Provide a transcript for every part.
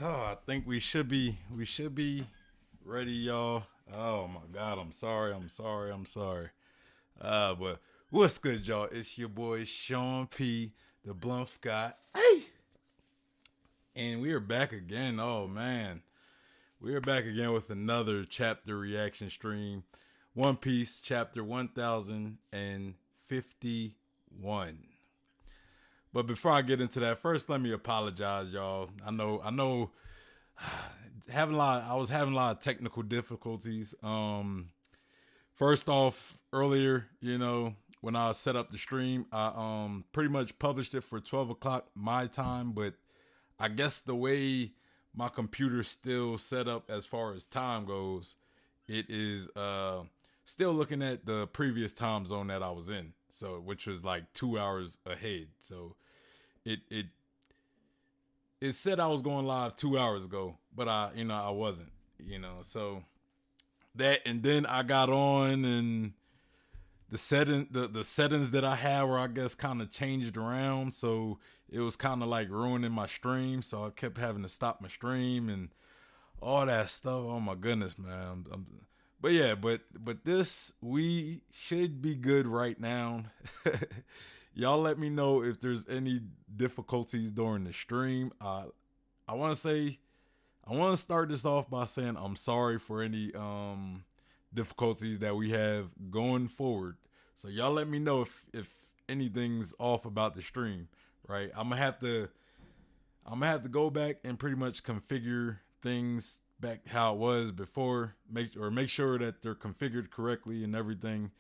Oh, I think we should be ready, y'all. Oh my god, I'm sorry. But what's good, y'all? It's your boy Sean P, the Blunt guy. Hey, and we are back again. Oh man, we are back again with another chapter reaction stream. One Piece, chapter 1051. But before I get into that, first let me apologize, y'all. I know I was having a lot of technical difficulties. First off, earlier, when I set up the stream, I pretty much published it for 12 o'clock my time, but I guess the way my computer's still set up as far as time goes, it is still looking at the previous time zone that I was in. So which was like 2 hours ahead. So it it said I was going live 2 hours ago, but I wasn't, so that, and then I got on, and the settings that I had were, I guess, kind of changed around, so it was kind of like ruining my stream, so I kept having to stop my stream and all that stuff. Oh my goodness, man. But yeah, but this, we should be good right now. Y'all let me know if there's any difficulties during the stream. I want to say, I want to start this off by saying I'm sorry for any difficulties that we have going forward. So y'all let me know if anything's off about the stream, right? I'm gonna have to go back and pretty much configure things back how it was before, make sure that they're configured correctly and everything,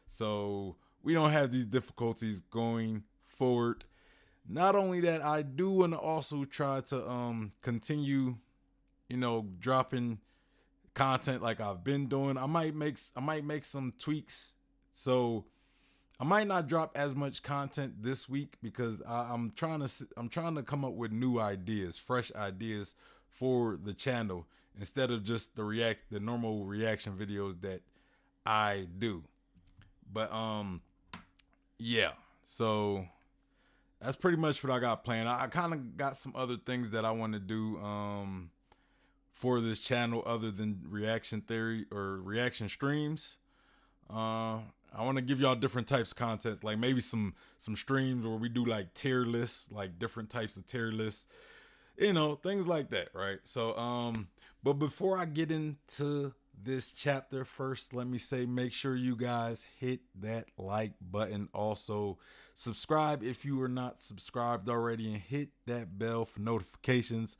so we don't have these difficulties going forward. Not only that, I do want to also try to continue, dropping content like I've been doing. I might make some tweaks. So I might not drop as much content this week because I'm trying to come up with new ideas, fresh ideas for the channel instead of just the normal reaction videos that I do. But yeah. So that's pretty much what I got planned. I kind of got some other things that I want to do for this channel other than reaction theory or reaction streams. I want to give y'all different types of content, like maybe some streams where we do like tier lists, like different types of tier lists, things like that, right? So but before I get into this chapter, first let me say, make sure you guys hit that like button. Also subscribe if you are not subscribed already, and hit that bell for notifications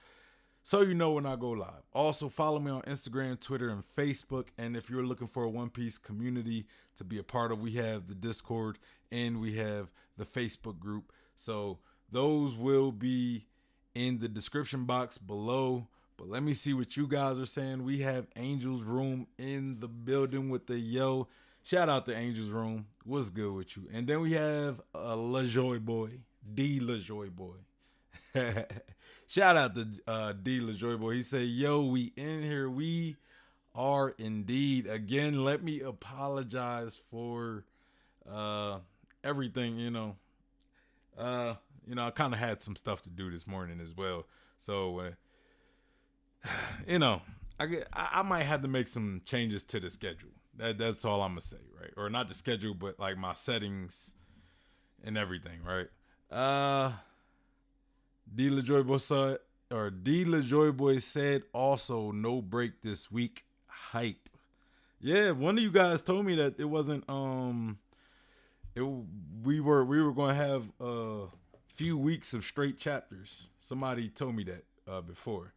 so you know when I go live. Also, follow me on Instagram, Twitter, and Facebook. And if you're looking for a One Piece community to be a part of, we have the Discord and we have the Facebook group. So those will be in the description box below. But let me see what you guys are saying. We have Angel's Room in the building with the yo. Shout out to Angel's Room. What's good with you? And then we have LaJoy Boy, D LaJoy Boy. Shout out to D LaJoy Boy. He said, "Yo, we in here. We are indeed." Again, let me apologize for everything. I kind of had some stuff to do this morning as well. So, you know, I might have to make some changes to the schedule. That's all I'm gonna say, right? Or not the schedule, but like my settings and everything, right? D LaJoy Boy said, or D LaJoy Boy said also no break this week. Hype. Yeah, one of you guys told me that it wasn't it we were going to have a few weeks of straight chapters. Somebody told me that before.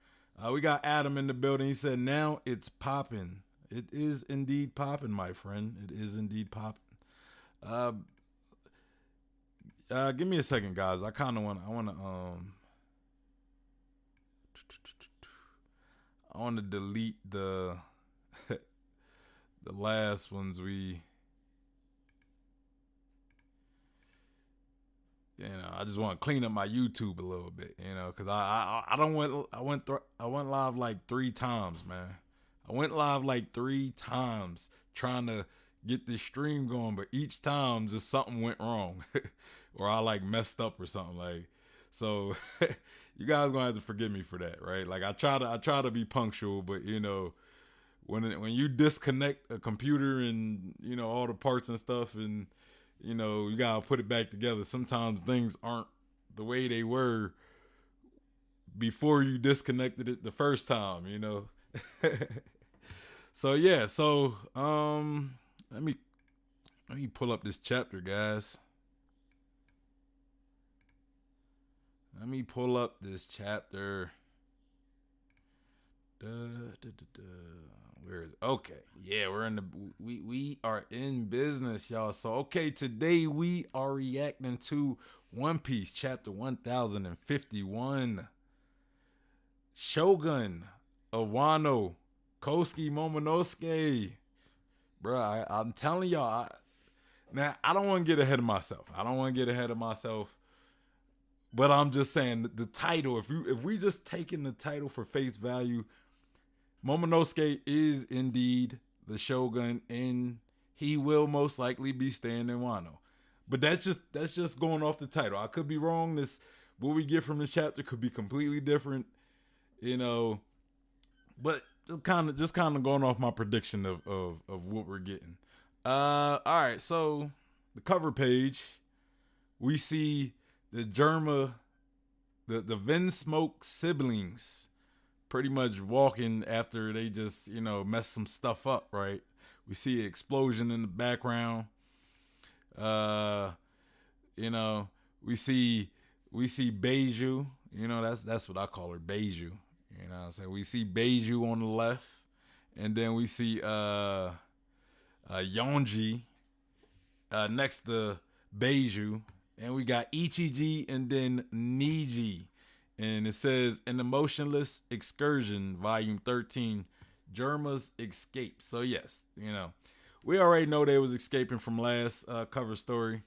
We got Adam in the building. He said now it's popping. It is indeed popping, my friend. It is indeed popping. Uh, give me a second, guys. I want to delete the the last ones I just want to clean up my YouTube a little bit, because I don't went I went live like 3 times, man. I went live like 3 times trying to get this stream going, but each time just something went wrong, or I like messed up or something like. So you guys gonna have to forgive me for that, right? Like I try to be punctual, but when you disconnect a computer and all the parts and stuff, and you gotta put it back together. Sometimes things aren't the way they were before you disconnected it the first time. So yeah, let me pull up this chapter, guys. Let me pull up this chapter. Da, da, da, da. Where is it? Okay? Yeah, we're in the we are in business, y'all. So okay, today we are reacting to One Piece chapter 1051. Shogun of Wano, Kosuke Momonosuke. Bruh, I'm telling y'all, now I don't want to get ahead of myself. But I'm just saying the title. If we just taking the title for face value, Momonosuke is indeed the Shogun, and he will most likely be staying in Wano. But that's just going off the title. I could be wrong. What we get from this chapter could be completely different, But just kind of going off my prediction of what we're getting. All right, so the cover page, we see the Germa, the Vinsmoke siblings, pretty much walking after they just mess some stuff up, right? We see an explosion in the background. We see Beiju. That's what I call her, Beiju. So we see Beiju on the left, and then we see Yonji next to Beiju, and we got Ichiji and then Niji. And it says, in the Motionless Excursion, Volume 13, Germa's Escape. So yes, we already know they was escaping from last cover story.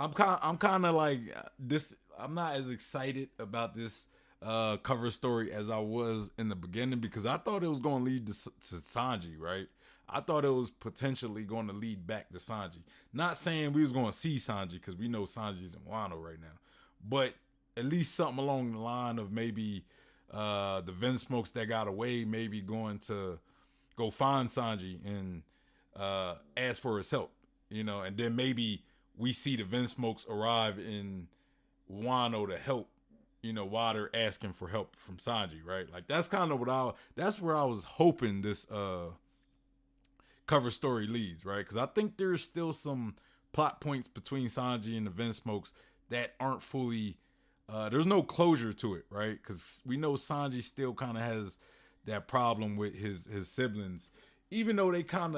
I'm kind of like this. I'm not as excited about this cover story as I was in the beginning, because I thought it was going to lead to Sanji, right? I thought it was potentially going to lead back to Sanji. Not saying we was going to see Sanji, because we know Sanji's in Wano right now, but at least something along the line of maybe the Vinsmokes that got away, maybe going to go find Sanji and ask for his help, and then maybe we see the Vinsmokes arrive in Wano to help, while they're asking for help from Sanji, right? Like that's kind of that's where I was hoping this cover story leads, right? Because I think there's still some plot points between Sanji and the Vinsmokes that aren't fully there's no closure to it, right? Because we know Sanji still kind of has that problem with his siblings, even though they kind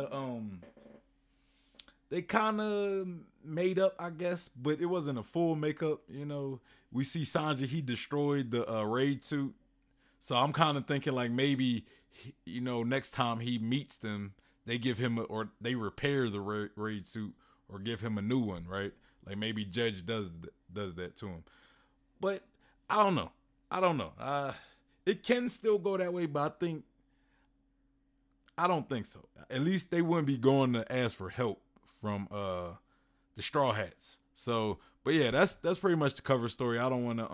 of made up, I guess, but it wasn't a full makeup. We see Sanji, he destroyed the raid suit, so I'm kind of thinking like maybe next time he meets them, they give him or they repair the raid suit or give him a new one, right? Like maybe Judge does that to him. But I don't know. It can still go that way, but I don't think so. At least they wouldn't be going to ask for help from the Straw Hats. So, but yeah, that's pretty much the cover story. I don't want to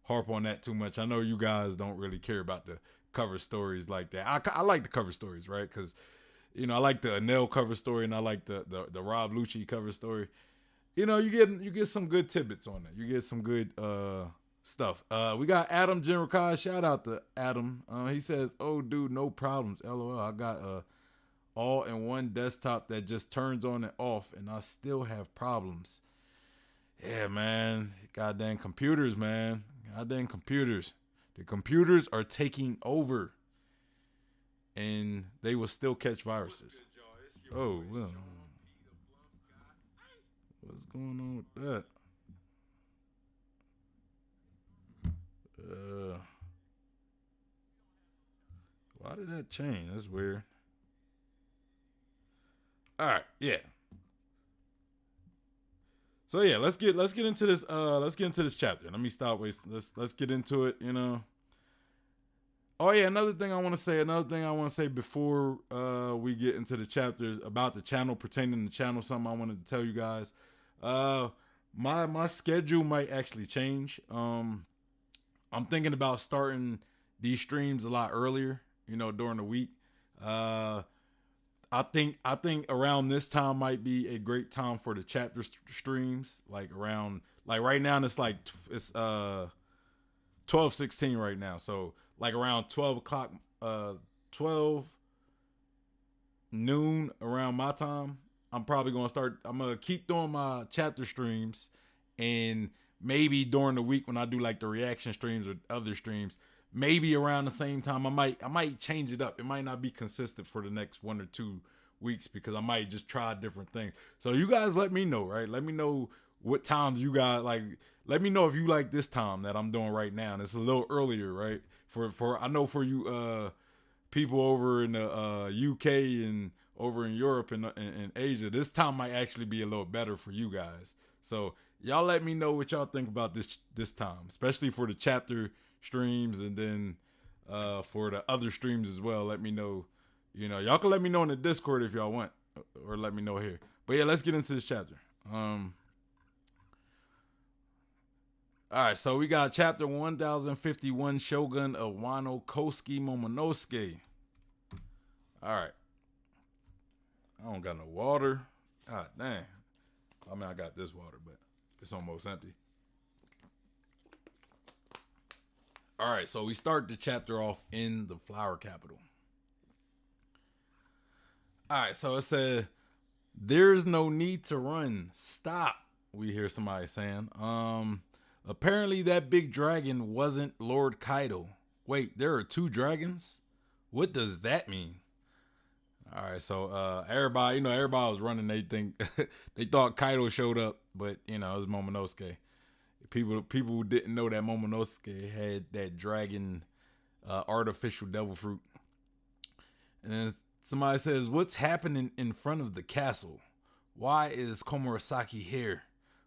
harp on that too much. I know you guys don't really care about the cover stories like that. I like the cover stories, right? Because I like the Anel cover story, and I like the Rob Lucci cover story. You get some good tidbits on it. You get some good stuff. We got Adam Genrikai. Shout out to Adam. He says, "Oh, dude, no problems. LOL. I got a all-in-one desktop that just turns on and off, and I still have problems." Yeah, man. Goddamn computers, man. Goddamn computers. The computers are taking over, and they will still catch viruses. Oh, well. What's going on with that? Why did that change? That's weird. All right, yeah. So yeah, let's get into this. Let's get into this chapter. Let me stop wasting. Let's get into it. Oh yeah, another thing I want to say before we get into the chapters about the channel, pertaining to the channel. Something I wanted to tell you guys. my schedule might actually change. I'm thinking about starting these streams a lot earlier, during the week. Uh I think around this time might be a great time for the chapter streams. Like around like right now it's like it's 12:16 right now. So like around 12 o'clock, 12 noon around my time, I'm probably gonna start. I'm gonna keep doing my chapter streams, and maybe during the week when I do like the reaction streams or other streams, maybe around the same time, I might change it up. It might not be consistent for the next 1 or 2 weeks because I might just try different things. So you guys let me know, right? Let me know what times you got like. Let me know if you like this time that I'm doing right now. And it's a little earlier, right? For I know for you people over in the UK and over in Europe and Asia, this time might actually be a little better for you guys. So y'all let me know what y'all think about this time, especially for the chapter streams, and then for the other streams as well. Let me know. Y'all can let me know in the Discord if y'all want, or let me know here. But yeah, let's get into this chapter. All right, so we got chapter 1051, Shogun of Wano Kosuke Momonosuke. All right. I don't got no water. God dang. I mean, I got this water, but it's almost empty. All right, so we start the chapter off in the flower capital. All right, so it said, "There's no need to run. Stop." We hear somebody saying. Apparently that big dragon wasn't Lord Kaido. Wait, there are two dragons? What does that mean? All right, so everybody was running. They they thought Kaido showed up, but it was Momonosuke. People who didn't know that Momonosuke had that dragon artificial devil fruit. And then somebody says, "What's happening in front of the castle? Why is Komurasaki here?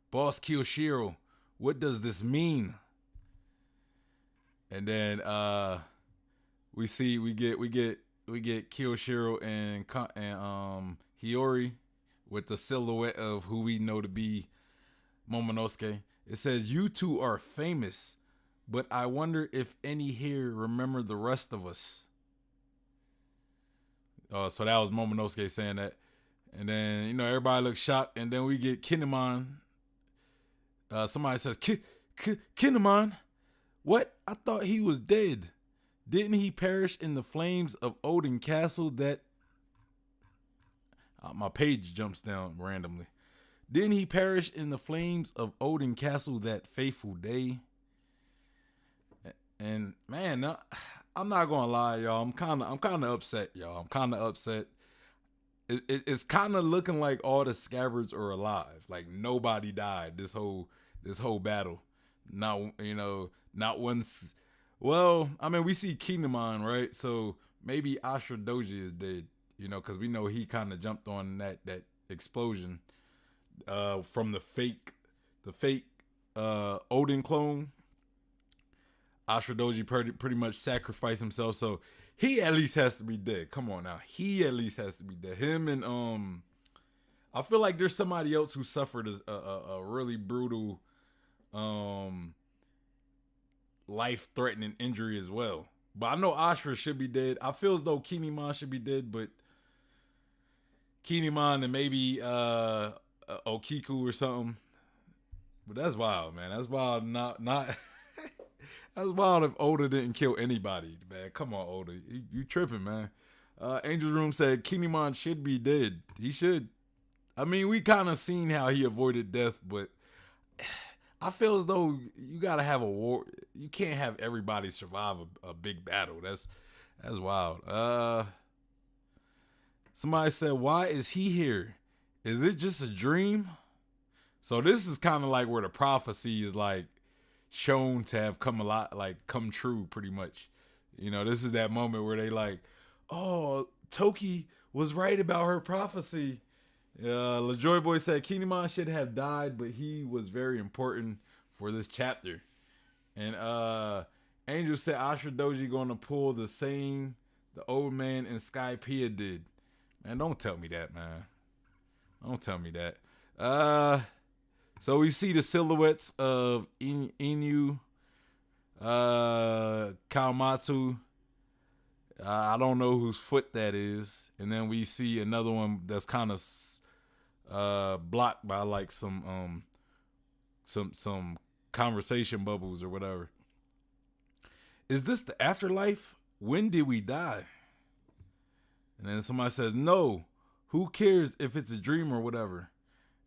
Boss Kiyoshiro, what does this mean?" And then we get Kiyoshiro and Hiyori with the silhouette of who we know to be Momonosuke. It says, "You two are famous, but I wonder if any here remember the rest of us." So that was Momonosuke saying that. And then, everybody looks shocked. And then we get Kinemon. Somebody says, Kinemon? What? I thought he was dead. Didn't he perish in the flames of Odin Castle that... my page jumps down randomly. Didn't he perish in the flames of Odin Castle that fateful day? And man, I'm not gonna lie, y'all. I'm kind of upset, y'all. I'm kind of upset. It's kind of looking like all the scabbards are alive. Like nobody died this whole battle. Not once. Well, I mean, we see Kinemon, right? So maybe Ashura Doji is dead. Because we know he kind of jumped on that explosion from the fake Odin clone. Ashura Doji pretty much sacrificed himself, so he at least has to be dead. Come on now, he at least has to be dead. Him and I feel like there's somebody else who suffered a really brutal life-threatening injury as well. But I know Ashura should be dead. I feel as though Kinemon should be dead, but Kinemon and maybe Okiku or something. But that's wild, man. That's wild. Not. That's wild if Oda didn't kill anybody, man. Come on, Oda. You tripping, man. Angel's Room said Kinemon should be dead. He should. I mean, we kind of seen how he avoided death, but I feel as though you gotta have a war. You can't have everybody survive a big battle. That's wild. Somebody said, "Why is he here? Is it just a dream?" So this is kind of like where the prophecy is like shown to have come true pretty much. This is that moment where they like, "Oh, Toki was right about her prophecy." LaJoy Boy said Kinemon should have died, but he was very important for this chapter. And Angel said Ashura Doji gonna pull the same the old man and Skypiea did. Man, don't tell me that, man. Don't tell me that. So we see the silhouettes of Inu, Kawamatsu. I don't know whose foot that is. And then we see another one that's kind of blocked by like some conversation bubbles or whatever. Is this the afterlife? When did we die? And then somebody says, no. Who cares if it's a dream or whatever?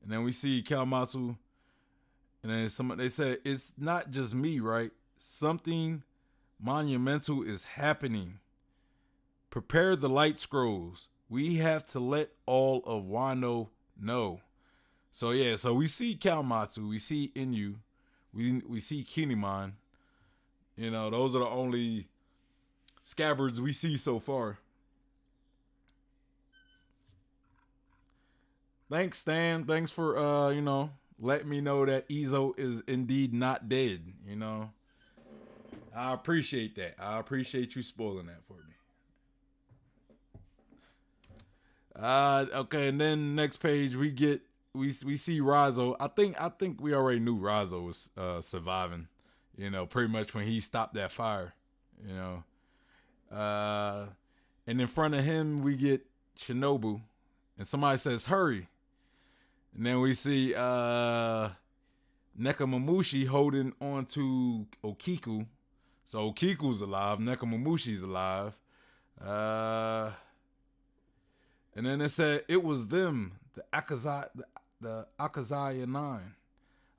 And then we see Kawamatsu. And then they said, it's not just me, right? Something monumental is happening. Prepare the light scrolls. We have to let all of Wano know. So yeah, so we see Kawamatsu, we see Inu, we see Kinemon. You know, those are the only scabbards we see so far. Thanks, Stan. Thanks for letting me know that Izo is indeed not dead. You know, I appreciate that. I appreciate you spoiling that for me. Okay, and then next page we see Razo. I think we already knew Razo was surviving. You know, pretty much when he stopped that fire. You know, and in front of him we get Shinobu, and somebody says hurry, and then we see Nekomamushi holding on to Okiku. So Okiku's alive, Nekomamushi's alive. And then it said it was them, the Akazaya 9.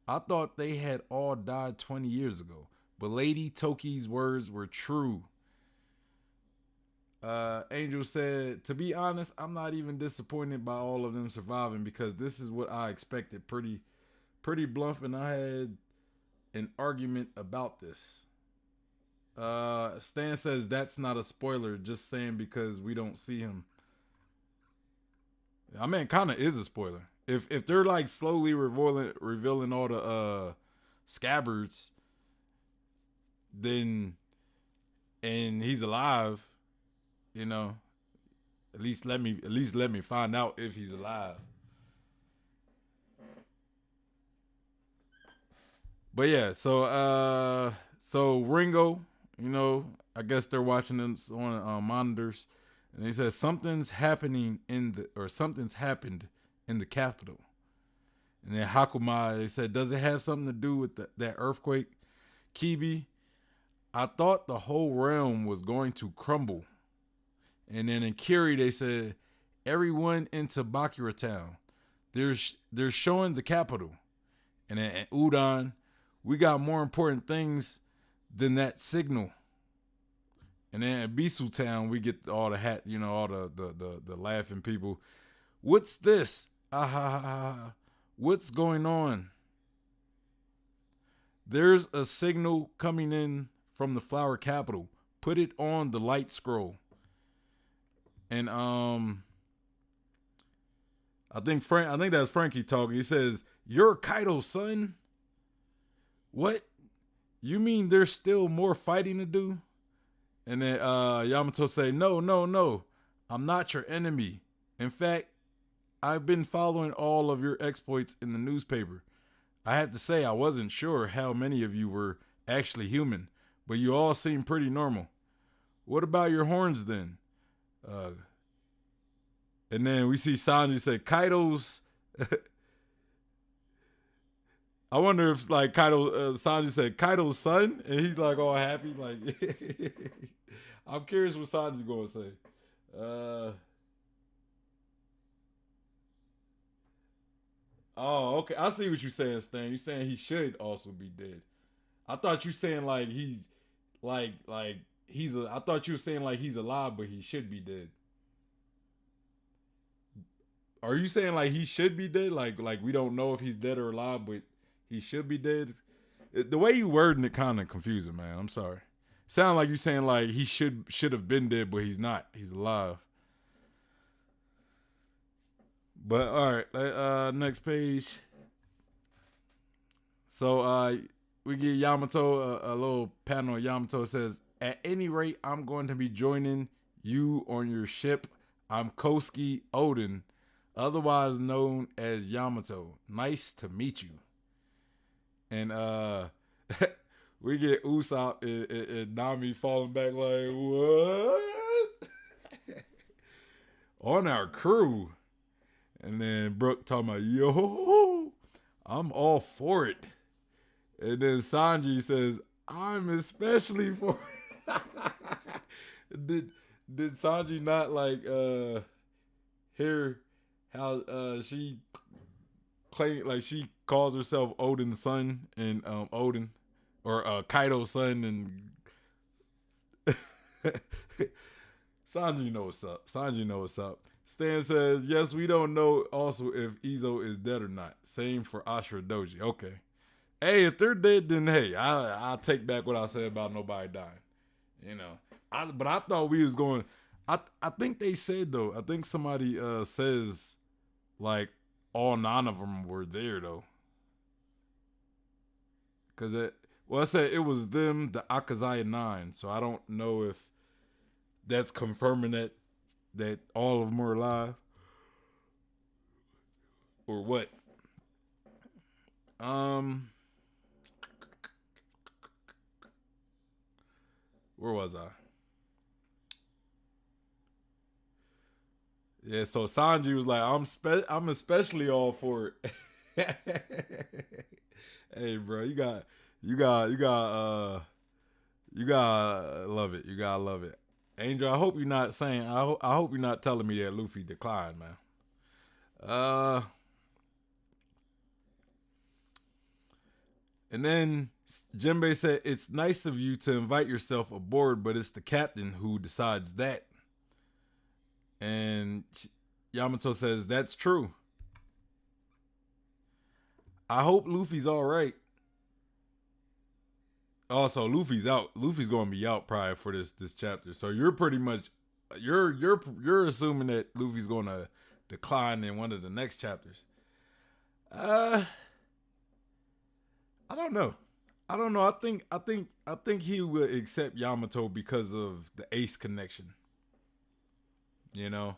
I thought they had all died 20 years ago, but Lady Toki's words were true. Angel said, to be honest, I'm not even disappointed by all of them surviving because this is what I expected. Pretty blunt, and I had an argument about this. Stan says that's not a spoiler, just saying because we don't see him. I mean, kind of is a spoiler. If they're like slowly revealing all the scabbards, then and he's alive, you know, at least let me find out if he's alive. But yeah, so Ringo, you know, I guess they're watching this on monitors. And he says something's happened in the capital. And then Hakuma, they said, does it have something to do with that earthquake? Kibi, I thought the whole realm was going to crumble. And then in Kiri, they said, everyone into Bakura Town. They're showing the capital. And then at Udon, we got more important things than that signal. And then at Bisu Town, we get all the all the laughing people. What's this? What's going on? There's a signal coming in from the flower capital. Put it on the light scroll. And I think that's Frankie talking. He says, "You're Kaido's son." What? You mean there's still more fighting to do? And then Yamato say, no. I'm not your enemy. In fact, I've been following all of your exploits in the newspaper. I have to say I wasn't sure how many of you were actually human, but you all seem pretty normal. What about your horns then? And then we see Sanji say, Kaido's... I wonder if like Sanji said Kaido's son, and he's like all happy. Like, I'm curious what Sanji's gonna say. Oh, okay. I see what you're saying, Stan. You're saying he should also be dead. I thought you saying like he's I thought you were saying like he's alive, but he should be dead. Are you saying like he should be dead? Like we don't know if he's dead or alive, but he should be dead? The way you wording it kind of confusing, man. I'm sorry. Sound like you saying like he should have been dead, but he's not. He's alive. But all right, next page. So we get Yamato a little panel. Yamato says, "At any rate, I'm going to be joining you on your ship. I'm Kosuke Oden, otherwise known as Yamato. Nice to meet you." and we get Usopp and Nami falling back like, what? On our crew. And then Brooke talking about, yo, I'm all for it. And then Sanji says, I'm especially for it. did Sanji not like hear how she claim like she calls herself Odin's son and Odin or Kaido's son and Sanji know what's up. Sanji know what's up. Stan says, yes, we don't know also if Izo is dead or not. Same for Ashura Doji. Okay. Hey, if they're dead, then hey, I'll take back what I said about nobody dying. You know. But I thought we was going. I think they said though. I think somebody says like all 9 of them were there though. Cause I said it was them, the Akazaya 9. So I don't know if that's confirming that all of them were alive or what. Where was I? Yeah, so Sanji was like, I'm especially all for it. Hey, bro, you got love it. You gotta love it. Angel, I hope you're not saying. I hope you're not telling me that Luffy declined, man. And then Jinbei said, it's nice of you to invite yourself aboard, but it's the captain who decides that. And Yamato says, that's true. I hope Luffy's all right. Also, Luffy's out. Luffy's going to be out probably for this chapter. So you're pretty much you're assuming that Luffy's going to decline in one of the next chapters. I don't know. I think he will accept Yamato because of the Ace connection. You know?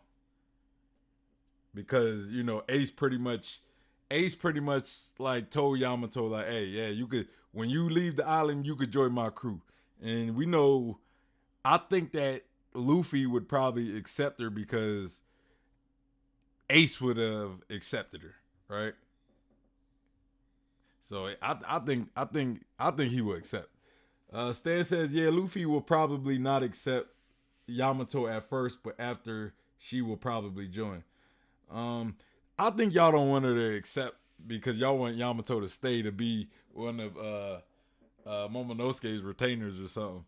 Because, you know, Ace pretty much like told Yamato like, hey, yeah, you could, when you leave the island, you could join my crew. And we know, I think that Luffy would probably accept her because Ace would have accepted her, right? So I think he will accept. Stan says, yeah, Luffy will probably not accept Yamato at first, but after she will probably join. I think y'all don't want her to accept because y'all want Yamato to stay to be one of Momonosuke's retainers or something.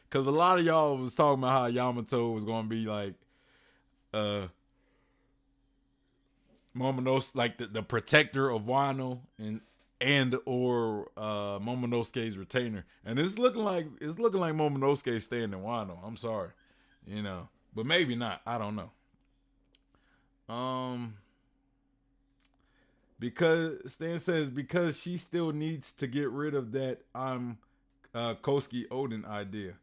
Because a lot of y'all was talking about how Yamato was going to be like Momonosuke, like the protector of Wano and or Momonosuke's retainer, and it's looking like Momonosuke staying in Wano. I'm sorry, you know, but maybe not. I don't know. Because Stan says because she still needs to get rid of that I'm Koski Odin idea.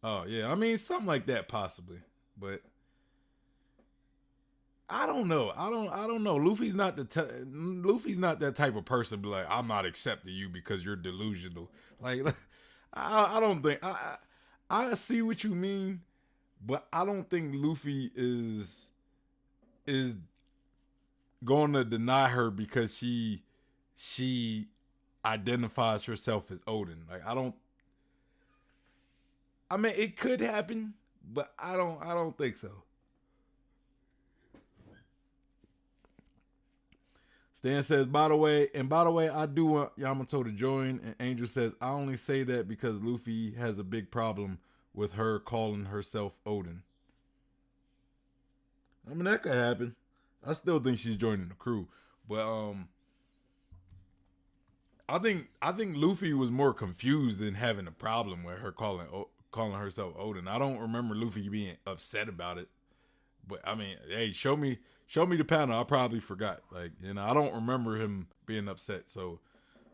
Oh yeah, I mean something like that possibly, but I don't know. I don't know. Luffy's not that type of person. Be like, I'm not accepting you because you're delusional. Like, I don't think I see what you mean, but I don't think Luffy is going to deny her because she identifies herself as Odin. Like, I don't. I mean, it could happen, but I don't think so. Stan says, by the way, I do want Yamato to join. And Angel says, I only say that because Luffy has a big problem with her calling herself Odin. I mean, that could happen. I still think she's joining the crew, but I think Luffy was more confused than having a problem with her calling herself Odin. I don't remember Luffy being upset about it. But I mean, hey, show me the panel. I probably forgot. Like, you know, I don't remember him being upset. So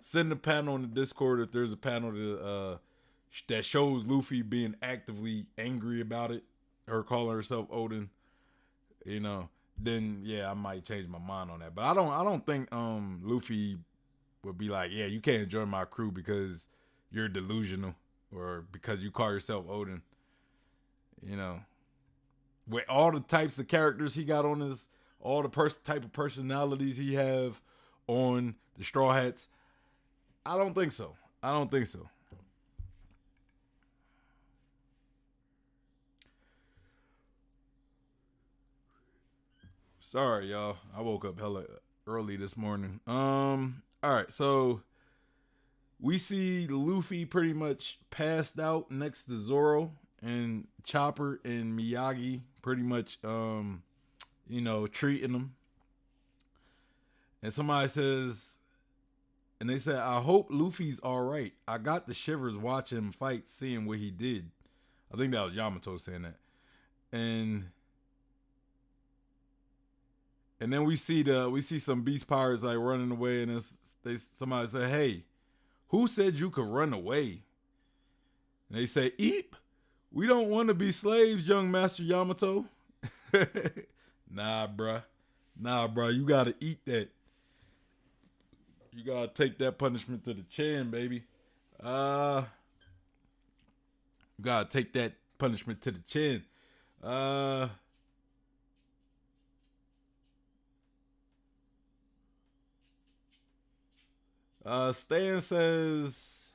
send the panel on the Discord if there's a panel that shows Luffy being actively angry about it, her calling herself Odin. You know, then yeah, I might change my mind on that. But I don't think Luffy would be like, yeah, you can't join my crew because you're delusional or because you call yourself Odin. You know, with all the types of characters he got on his, all the type of personalities he have on the Straw Hats, I don't think so. I don't think so. Sorry, y'all. I woke up hella early this morning. All right, so we see Luffy pretty much passed out next to Zoro, and Chopper and Miyagi pretty much treating him. And somebody says, and they said, I hope Luffy's all right. I got the shivers watching him fight, seeing what he did. I think that was Yamato saying that. And then we see some beast pirates like running away, and somebody said, "Hey, who said you could run away?" And they say, "Eep, we don't want to be slaves, young Master Yamato." Nah, bruh, you gotta eat that. You gotta take that punishment to the chin, baby. You gotta take that punishment to the chin. Uh. Stan says,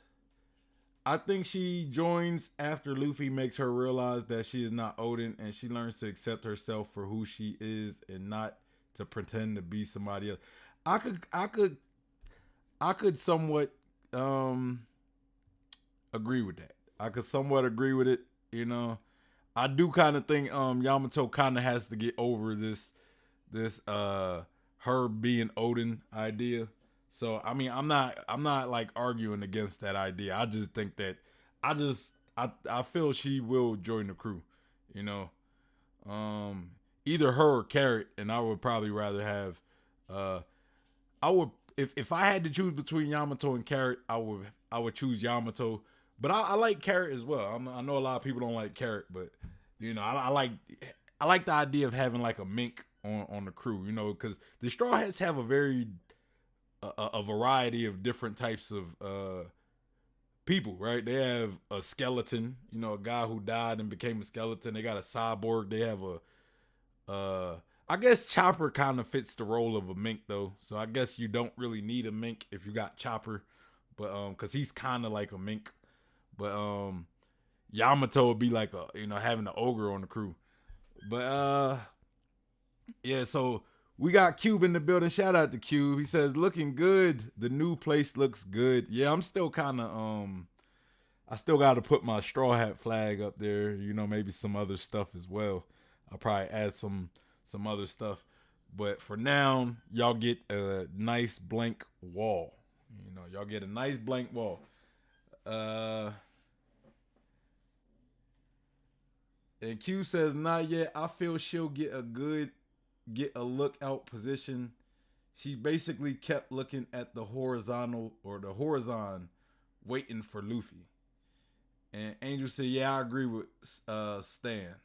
I think she joins after Luffy makes her realize that she is not Odin and she learns to accept herself for who she is and not to pretend to be somebody else. I could somewhat agree with that. I could somewhat agree with it, you know. I do kind of think Yamato kind of has to get over this her being Odin idea. So I mean, I'm not like arguing against that idea. I just think that I feel she will join the crew, you know. Um Either her or Carrot, and I would probably rather have uh I would if I had to choose between Yamato and Carrot, I would choose Yamato. But I like Carrot as well. I know a lot of people don't like Carrot, but you know, I like the idea of having like a mink on the crew, you know, because the Straw Hats have a variety of different types of people, right? They have a skeleton, you know, a guy who died and became a skeleton. They got a cyborg. They have I guess Chopper kind of fits the role of a mink though. So I guess you don't really need a mink if you got Chopper, but cuz he's kind of like a mink. But Yamato would be like having an ogre on the crew. But yeah, so we got Cube in the building. Shout out to Cube. He says, looking good. The new place looks good. Yeah, I'm still kind of I still got to put my Straw Hat flag up there. You know, maybe some other stuff as well. I'll probably add some other stuff. But for now, y'all get a nice blank wall. You know, y'all get a nice blank wall. And Q says, not yet. I feel she'll get a lookout position. She basically kept looking at the horizontal or the horizon, waiting for Luffy. And Angel said, "Yeah, I agree with Stan.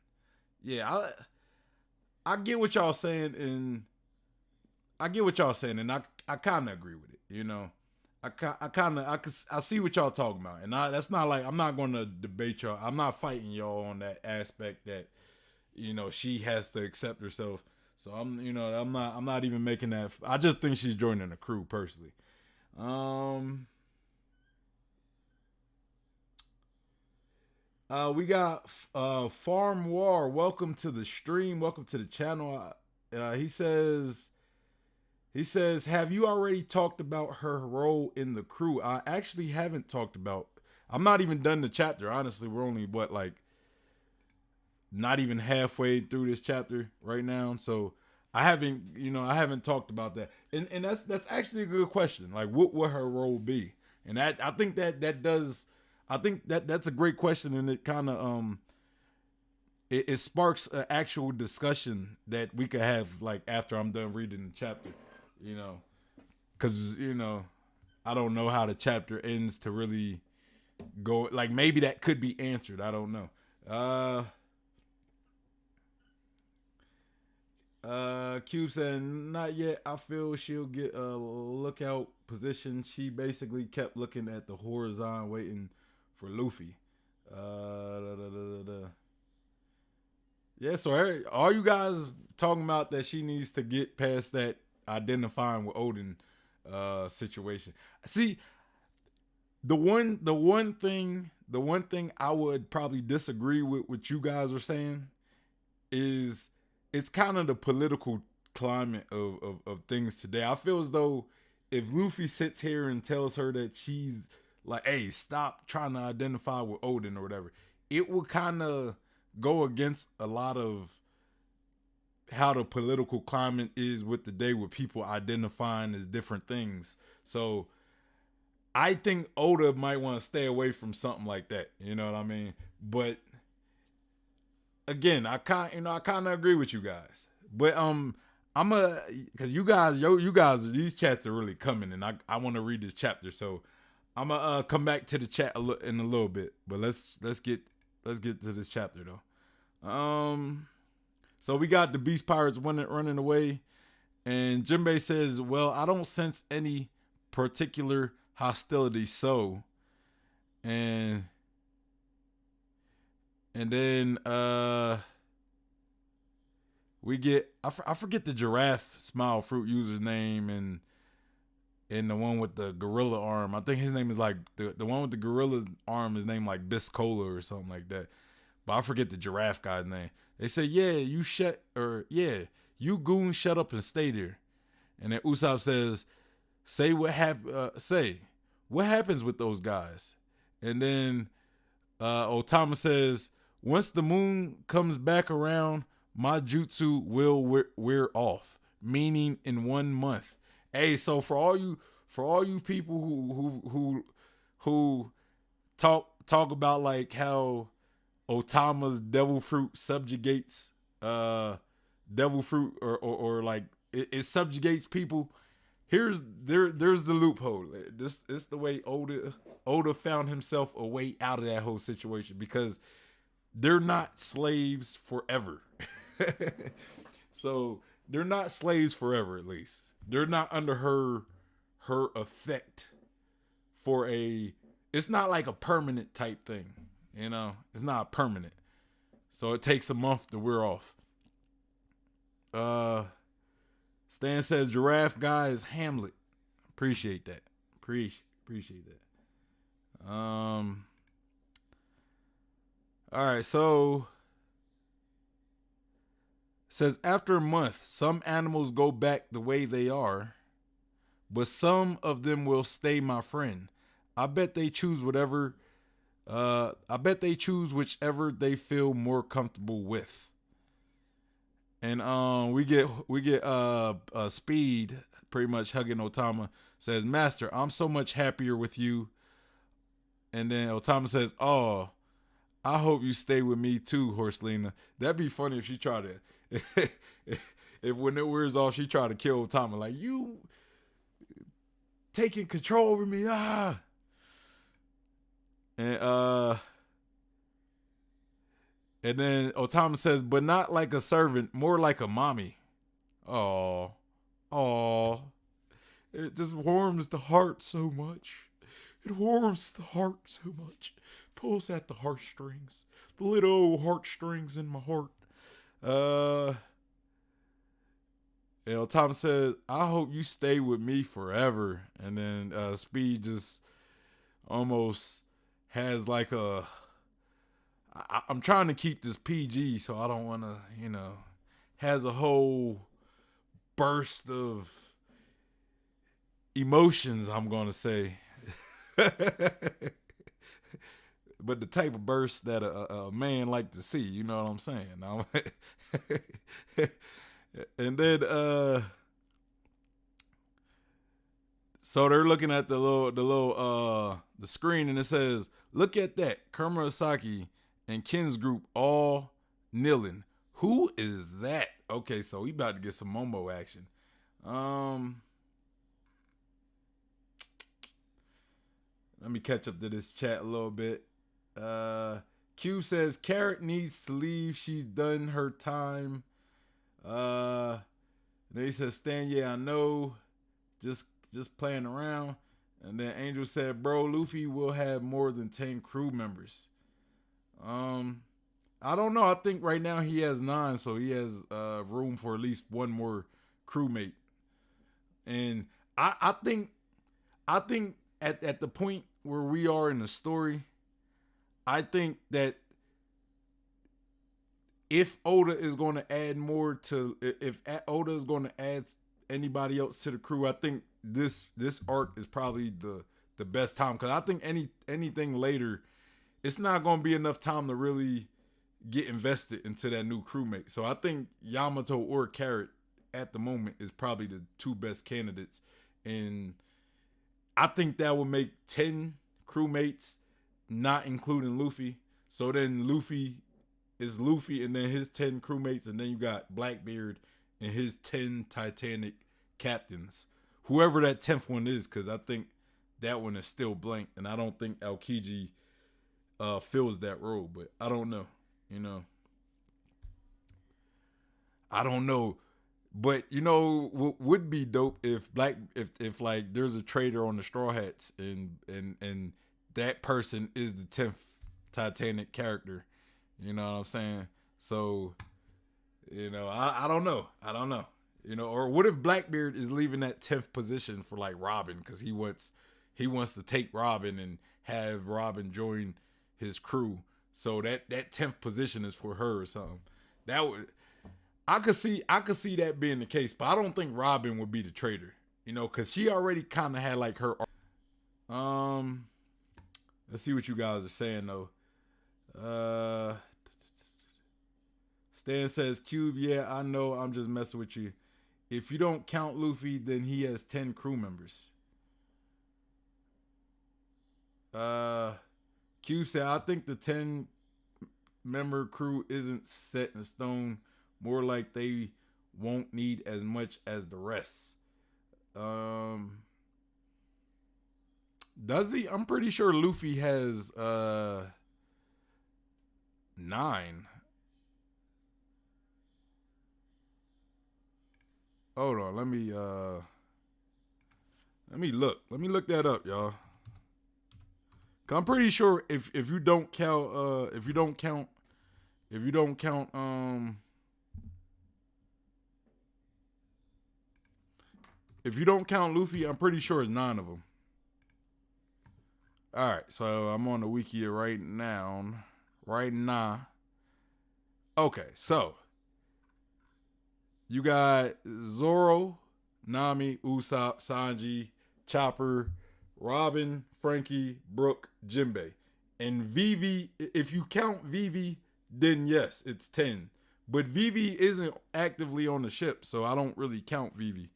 Yeah, I get what y'all saying, and I kind of agree with it. You know, I see what y'all talking about, and that's not like I'm not going to debate y'all. I'm not fighting y'all on that aspect that she has to accept herself. So I'm not even making that. I just think she's joining the crew personally. We got Farm War. Welcome to the stream. Welcome to the channel. He says, have you already talked about her role in the crew? I actually haven't talked about. I'm not even done the chapter. Honestly, we're only not even halfway through this chapter right now. So I haven't talked about that. And that's actually a good question. Like, what will her role be? And I think that's a great question, and it kind of it sparks an actual discussion that we could have like after I'm done reading the chapter, because I don't know how the chapter ends to really go. Like maybe that could be answered. I don't know. Cube saying, not yet. I feel she'll get a lookout position. She basically kept looking at the horizon, waiting for Luffy. Da, da, da, da. Yeah, so all you guys talking about that she needs to get past that identifying with Odin situation. See, the one thing I would probably disagree with what you guys are saying is it's kind of the political climate of things today. I feel as though if Luffy sits here and tells her that she's like, hey, stop trying to identify with Odin or whatever, it will kind of go against a lot of how the political climate is with the day with people identifying as different things. So I think Oda might want to stay away from something like that. You know what I mean? But again, I kind of agree with you guys. But I'm a because you guys, these chats are really coming, and I want to read this chapter. So I'm gonna come back to the chat in a little bit. But let's get to this chapter though. So we got the Beast Pirates running away, and Jinbei says, "Well, I don't sense any particular hostility." So, and then we get I forget the giraffe smile fruit user's name, and the one with the gorilla arm. I think his name is like the one with the gorilla arm is named like Biscola or something like that. But I forget the giraffe guy's name. They say, you goon shut up and stay there. And then Usopp says, say what happens with those guys. And then Otama says, once the moon comes back around, my jutsu will wear off, meaning in 1 month. Hey, so for all you people who talk about like how Otama's devil fruit subjugates devil fruit or like it subjugates people. There's the loophole. This is the way Oda found himself a way out of that whole situation, because they're not slaves forever. So they're not slaves forever, at least. They're not under her effect for it's not like a permanent type thing. You know, it's not permanent. So it takes a month to wear off. Stan says giraffe guy is Hamlet. Appreciate that. Appreciate that. All right, so says after a month, some animals go back the way they are, but some of them will stay, my friend. I bet they choose whichever they feel more comfortable with. And we get Speed pretty much hugging Otama, says, Master, I'm so much happier with you. And then Otama says, oh, I hope you stay with me too, Horselina. That'd be funny if she tried to if when it wears off, she tried to kill Otama. Like, you taking control over me. And then Otama says, but not like a servant, more like a mommy. Oh, it just warms the heart so much. It warms the heart so much. Pulls at the heartstrings, the little heartstrings in my heart. And Otama says, I hope you stay with me forever. And then Speed just almost has like I'm trying to keep this PG, so I don't want to, has a whole burst of emotions, I'm going to say. But the type of burst that a man like to see, you know what I'm saying? And then, so they're looking at the screen, and it says, look at that, Kurosaki and Ken's group all kneeling. Who is that? Okay, so we about to get some Momo action. Let me catch up to this chat a little bit. Q says Carrot needs to leave. She's done her time. They says Stan, yeah, I know. Just just playing around. And then Angel said, bro, Luffy will have more than 10 crew members. I don't know. I think right now he has 9, so he has room for at least one more crewmate. And I think at the point where we are in the story, I think that if Oda is going to add more to, if Oda is going to add anybody else to the crew, I think this arc is probably the best time, because I think anything later, it's not going to be enough time to really get invested into that new crewmate. So I think Yamato or Carrot at the moment is probably the two best candidates, and I think that would make 10 crewmates, not including Luffy. So then Luffy is Luffy, and then his 10 crewmates, and then you got Blackbeard and his 10 Titanic captains. Whoever that 10th one is, because I think that one is still blank, and I don't think Aokiji fills that role, but I don't know. I don't know. But what would be dope if if like there's a trader on the Straw Hats, and that person is the 10th Titanic character. You know what I'm saying? So, I don't know. Or what if Blackbeard is leaving that 10th position for like Robin, because he wants to take Robin and have Robin join his crew. So that 10th position is for her or something. I could see that being the case, but I don't think Robin would be the traitor, because she already kind of had like her. Let's see what you guys are saying though. Stan says, Cube, yeah, I know, I'm just messing with you. If you don't count Luffy, then he has 10 crew members. Cube said, I think the 10 member crew isn't set in stone. More like they won't need as much as the rest. Does he? I'm pretty sure Luffy has 9. Hold on, let me look. Let me look that up, y'all. 'Cause I'm pretty sure if you don't count if you don't count Luffy, I'm pretty sure it's 9 of them. All right, so I'm on the wiki right now. Okay, so you got Zoro, Nami, Usopp, Sanji, Chopper, Robin, Frankie, Brook, Jinbei. And Vivi, if you count Vivi, then yes, it's 10. But Vivi isn't actively on the ship, so I don't really count Vivi.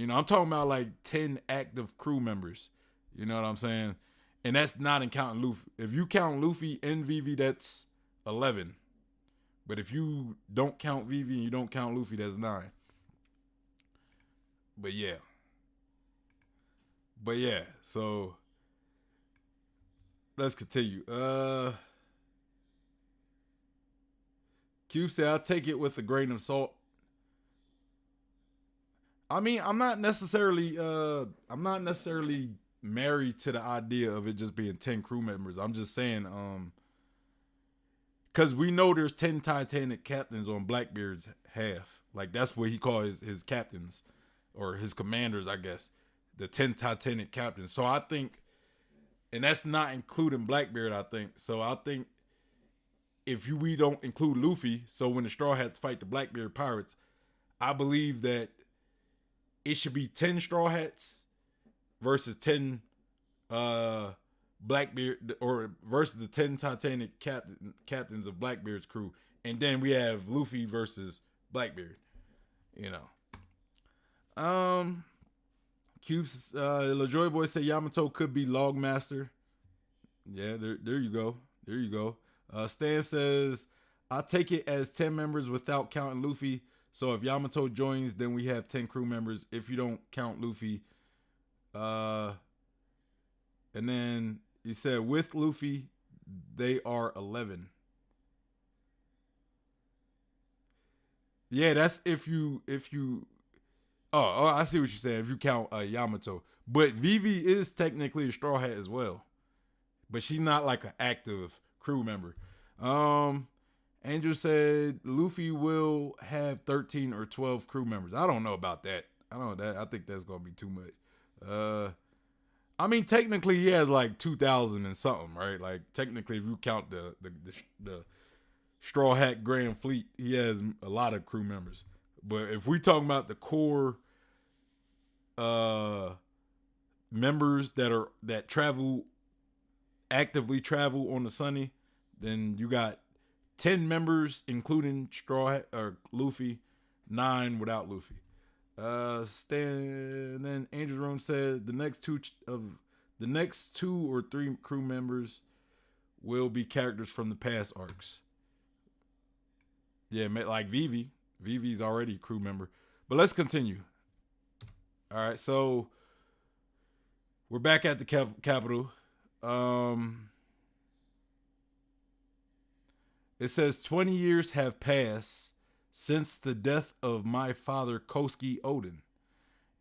I'm talking about like 10 active crew members. You know what I'm saying? And that's not in counting Luffy. If you count Luffy and Vivi, that's 11. But if you don't count Vivi and you don't count Luffy, that's 9. But yeah, so let's continue. Cube said, I'll take it with a grain of salt. I mean, I'm not necessarily married to the idea of it just being 10 crew members. I'm just saying, because we know there's 10 Titanic captains on Blackbeard's half. Like, that's what he calls his captains, or his commanders, I guess. The 10 Titanic captains. So I think, and that's not including Blackbeard, I think. So I think if we don't include Luffy, so when the Straw Hats fight the Blackbeard pirates, I believe that it should be 10 Straw Hats versus 10 Blackbeard, or versus the 10 Titanic captains of Blackbeard's crew. And then we have Luffy versus Blackbeard. Cubes, LaJoy Boy said Yamato could be Logmaster. Yeah, there you go. Stan says, I'll take it as 10 members without counting Luffy. So if Yamato joins, then we have 10 crew members. If you don't count Luffy, and then he said with Luffy, they are 11. Yeah, that's if you I see what you're saying. If you count Yamato, but Vivi is technically a Straw Hat as well, but she's not like an active crew member. Um, Angel said Luffy will have 13 or 12 crew members. I don't know about that. I don't know that. I think that's gonna be too much. Uh, I mean, technically he has like 2,000 and something, right? Like technically, if you count the Straw Hat Grand Fleet, he has a lot of crew members. But if we talking about the core uh members that travel actively travel on the Sunny, then you got 10 members including Straw Hat or Luffy, 9 without Luffy. Stan then Angel's Room said the next 2 or 3 crew members will be characters from the past arcs. Yeah, like Vivi. Vivi's already a crew member. But let's continue. All right, so we're back at the capital. It says 20 years have passed since the death of my father Koski Odin.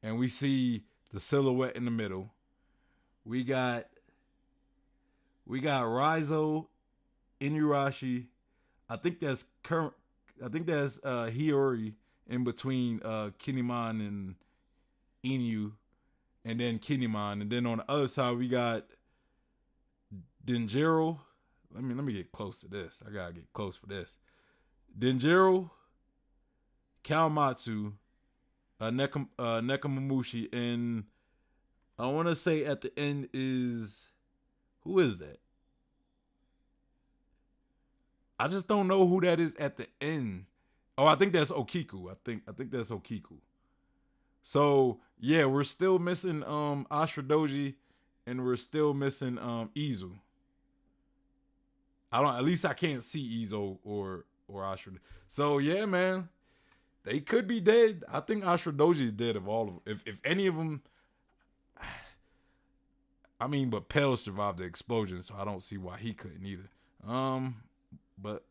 And we see the silhouette in the middle. We got Raizo, Inuyasha. I think that's Hiyori in between Kinemon and Inu, and then Kinemon, and then on the other side we got Denjiro. Let me get close to this. I gotta get close for this. Denjiro, Kawamatsu, Nekomamushi, and I want to say at the end is who is that? I just don't know who that is at the end. Oh, I think that's Okiku. I think that's Okiku. So yeah, we're still missing Ashradoji, and we're still missing Izu. I don't. At least I can't see Izo or Ashra. So yeah, man, they could be dead. I think Ashradoji is dead of all of them. If any of them, I mean, but Pell survived the explosion, so I don't see why he couldn't either. But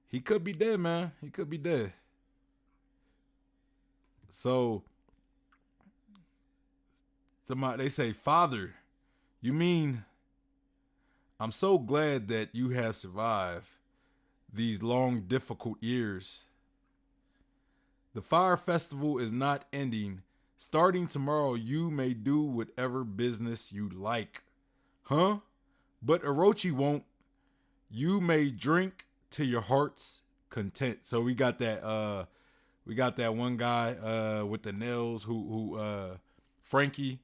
he could be dead, man. He could be dead. So somebody they say, Father, you mean I'm so glad that you have survived these long, difficult years. The fire festival is not ending. Starting tomorrow, you may do whatever business you like. Huh? But Orochi won't. You may drink to your heart's content. So we got that one guy with the nails who Frankie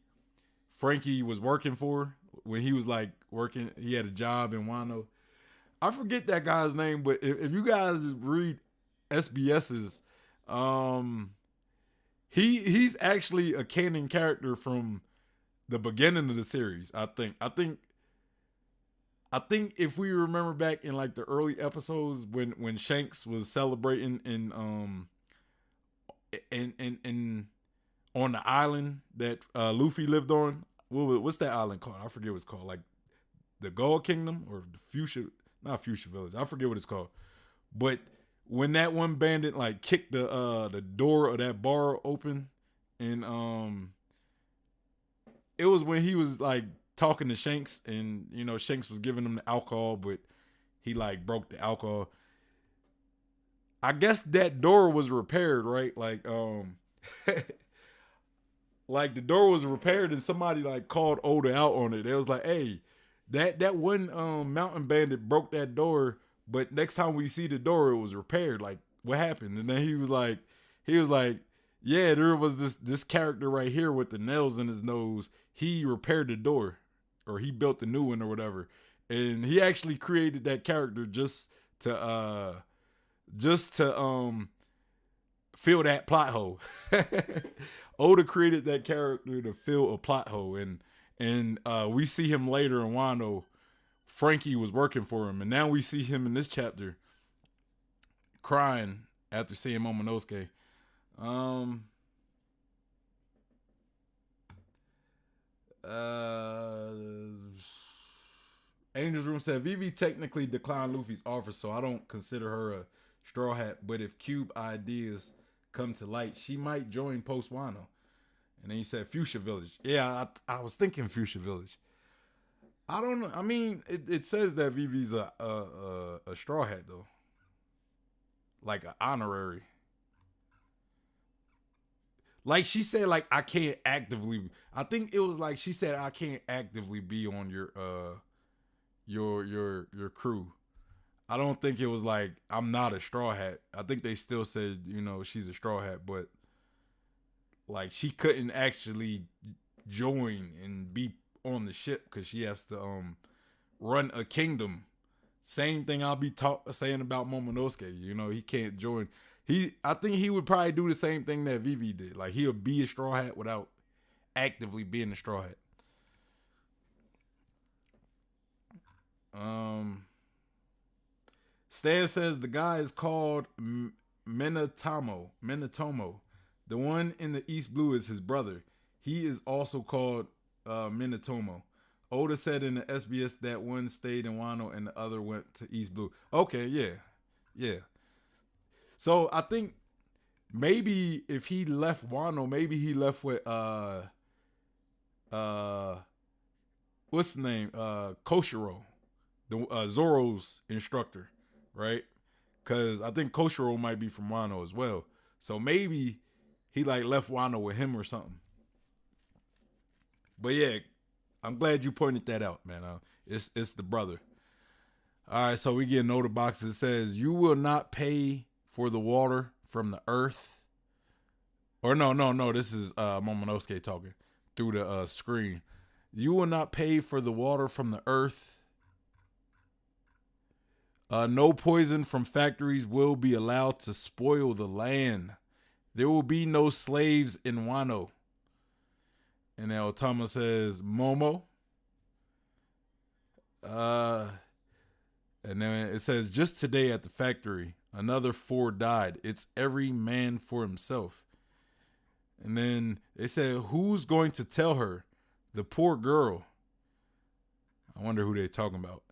was working for when he was like working. He had a job in Wano. I forget that guy's name, but if you guys read SBS's, he's actually a canon character from the beginning of the series. I think if we remember back in like the early episodes when Shanks was celebrating in on the island that Luffy lived on. What's that island called? I forget what it's called. Like the Gold Kingdom or the Fuchsia, not Fuchsia Village. I forget what it's called. But when that one bandit like kicked the door of that bar open, and it was when he was like talking to Shanks, and you know Shanks was giving him the alcohol, but he like broke the alcohol. I guess that door was repaired, right? Like like the door was repaired, and somebody like called Oda out on it. They was like, "Hey, that one mountain bandit broke that door, but next time we see the door, it was repaired. Like, what happened?" And then he was like, "Yeah, there was this character right here with the nails in his nose. He repaired the door, or he built the new one, or whatever." And he actually created that character just to fill that plot hole. Oda created that character to fill a plot hole, and we see him later in Wano. Frankie was working for him, and now we see him in this chapter crying after seeing Momonosuke. Angel's Room said Vivi technically declined Luffy's offer, so I don't consider her a straw hat. But if Cube ideas come to light, she might join post Wano. And then he said Fuchsia Village. Yeah, I was thinking Fuchsia Village. I don't know. I mean, it says that Vivi's a straw hat though, like an honorary. Like she said, like I can't actively. I think it was like she said I can't actively be on your crew. I don't think it was like I'm not a straw hat. I think they still said she's a straw hat, but like she couldn't actually join and be on the ship because she has to run a kingdom. Same thing I'll be saying about Momonosuke. He can't join. I think he would probably do the same thing that Vivi did. Like he'll be a straw hat without actively being a straw hat. Stan says the guy is called Minatomo. The one in the East Blue is his brother. He is also called Minatomo. Oda said in the SBS that one stayed in Wano and the other went to East Blue. Okay, yeah. So I think maybe if he left Wano, maybe he left with what's the name? Koshiro, the Zoro's instructor, right? Because I think Koshiro might be from Wano as well. So maybe he like left Wano with him or something. But yeah, I'm glad you pointed that out, man. It's the brother. All right, so we get a note box that says you will not pay for the water from the earth. Or no. This is Momonosuke talking through the screen. You will not pay for the water from the earth. No poison from factories will be allowed to spoil the land. There will be no slaves in Wano. And then Otama says, Momo. And then it says, just today at the factory, another 4 died. It's every man for himself. And then they said, who's going to tell her? The poor girl. I wonder who they're talking about.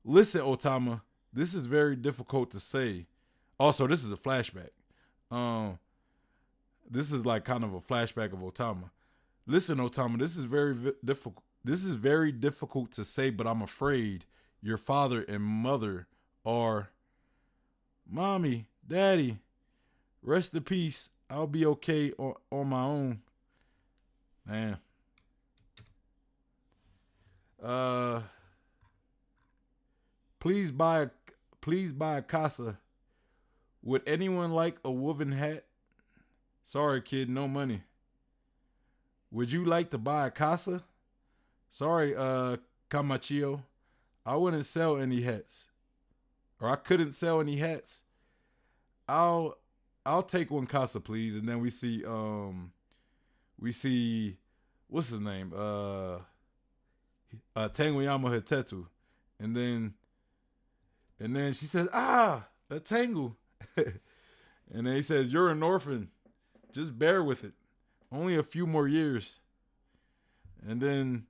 Listen, Otama, this is very difficult to say. Also, this is a flashback. This is like kind of a flashback of Otama. Listen, Otama, this is very difficult. This is very difficult to say, but I'm afraid your father and mother are. Mommy, Daddy, rest in peace. I'll be okay on my own. Man. Please buy a casa. Would anyone like a woven hat? Sorry, kid, no money. Would you like to buy a casa? Sorry, Camachio. I wouldn't sell any hats. Or I couldn't sell any hats. I'll take one casa, please. And then we see what's his name? Tanguyama Hitetsu. And then she says, a Tengu. And then he says, you're an orphan. Just bear with it. Only a few more years. And then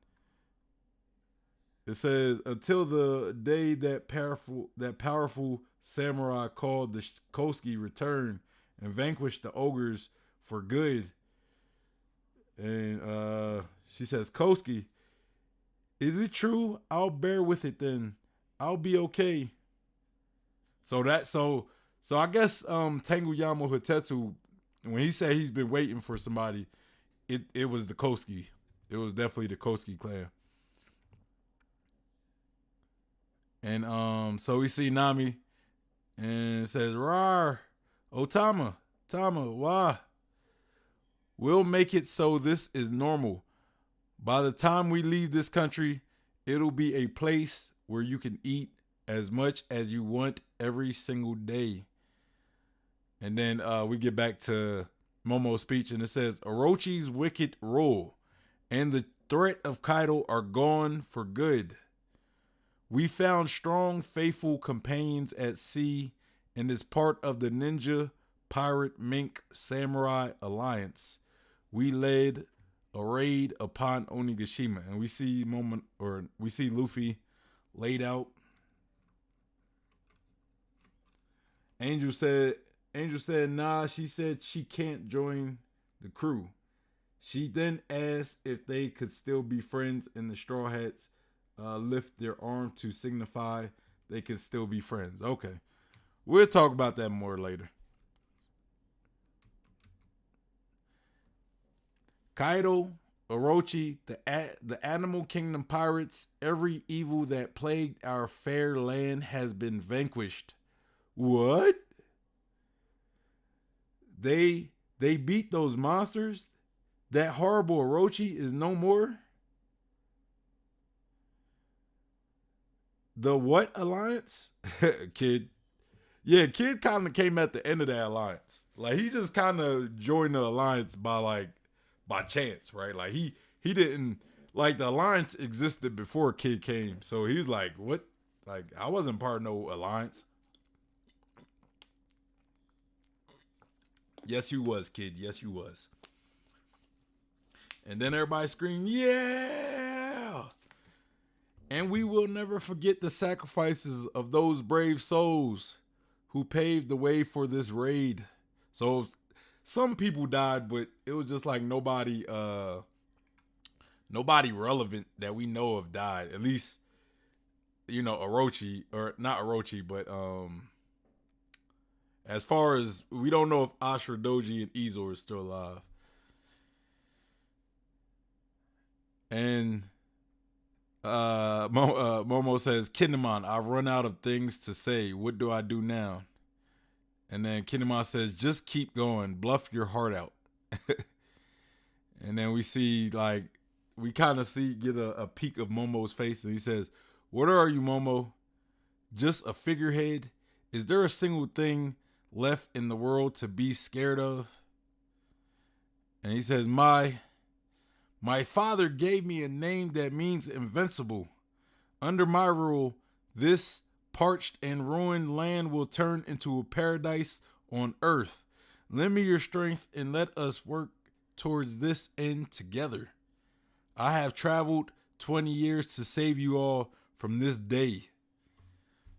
it says, until the day that powerful samurai called the Koski returned and vanquished the ogres for good. And she says, Koski, is it true? I'll bear with it then. I'll be okay. So I guess Tanguyama Hitetsu, when he said he's been waiting for somebody, it was the Koski. It was definitely the Koski clan. And so we see Nami and it says, Rar, Otama, why? We'll make it so this is normal. By the time we leave this country, it'll be a place where you can eat as much as you want every single day. And then we get back to Momo's speech and it says, Orochi's wicked rule and the threat of Kaido are gone for good. We found strong, faithful companions at sea and is part of the ninja, pirate, mink, samurai alliance. We led a raid upon Onigashima, and we see Luffy laid out. Angel said, Angel said, nah, she said she can't join the crew. She then asked if they could still be friends, and the Straw Hats lift their arm to signify they can still be friends. Okay. We'll talk about that more later. Kaido, Orochi, the Animal Kingdom pirates, every evil that plagued our fair land has been vanquished. What? They beat those monsters? That horrible Orochi is no more? The what alliance? Kid. Yeah, Kid kind of came at the end of that alliance. Like he just kind of joined the alliance by chance, right? Like he didn't like the alliance existed before Kid came. So he's like, what? Like I wasn't part of no alliance. Yes, you was, Kid. Yes, you was. And then everybody screamed, yeah! And we will never forget the sacrifices of those brave souls who paved the way for this raid. So some people died, but it was just like nobody relevant that we know of died. At least, Orochi, or not Orochi, but as far as we don't know if Ashura Doji and Izor is still alive. And Momo says, Kinemon, I've run out of things to say. What do I do now? And then Kinemon says, just keep going. Bluff your heart out. And then we see, we kind of get a peek of Momo's face. And he says, what are you, Momo? Just a figurehead? Is there a single thing left in the world to be scared of? And he says, My father gave me a name that means invincible. Under my rule, this parched and ruined land will turn into a paradise on earth. Lend me your strength and let us work towards this end together. I have traveled 20 years to save you all from this day.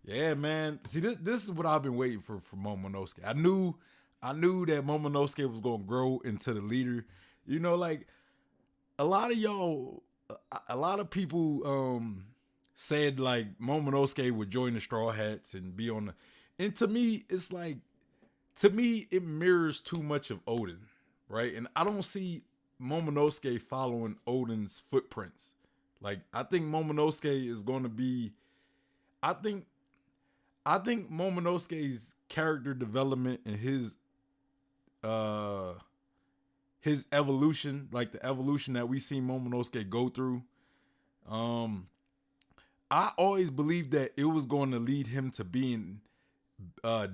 Yeah, man. See, this is what I've been waiting for Momonosuke. I knew that Momonosuke was going to grow into the leader. A lot of people said like Momonosuke would join the Straw Hats and be on the, and to me it mirrors too much of Oden, right? And I don't see Momonosuke following Oden's footprints. Like I think Momonosuke is going to be, I think Momonosuke's character development and his evolution, like the evolution that we see Momonosuke go through, I always believed that it was going to lead him to being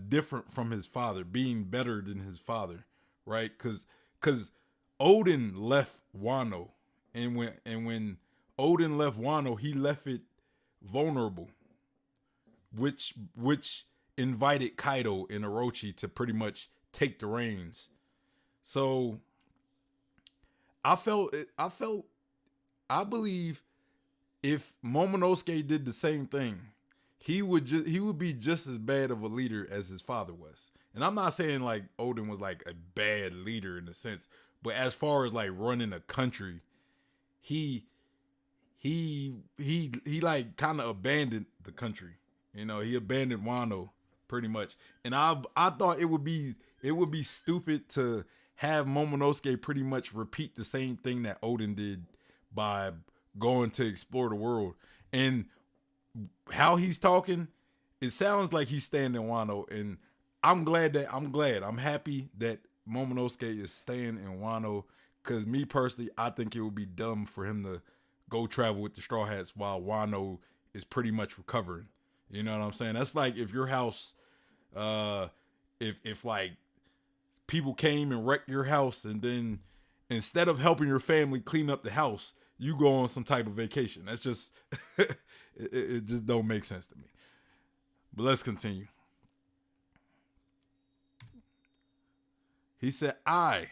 different from his father, being better than his father, right? Because Oden left Wano, and when Oden left Wano, he left it vulnerable, which invited Kaido and Orochi to pretty much take the reins. So I believe if Momonosuke did the same thing, he would be just as bad of a leader as his father was. And I'm not saying like Oden was like a bad leader in a sense, but as far as like running a country, he like kind of abandoned the country. He abandoned Wano pretty much. And I thought it would be stupid to have Momonosuke pretty much repeat the same thing that Oden did by going to explore the world. And how he's talking, it sounds like he's staying in Wano. And I'm happy that Momonosuke is staying in Wano, because me personally, I think it would be dumb for him to go travel with the Straw Hats while Wano is pretty much recovering. You know what I'm saying? That's like if your house, if like people came and wrecked your house, and then instead of helping your family clean up the house, you go on some type of vacation. That's just, it just don't make sense to me. But let's continue. He said, I,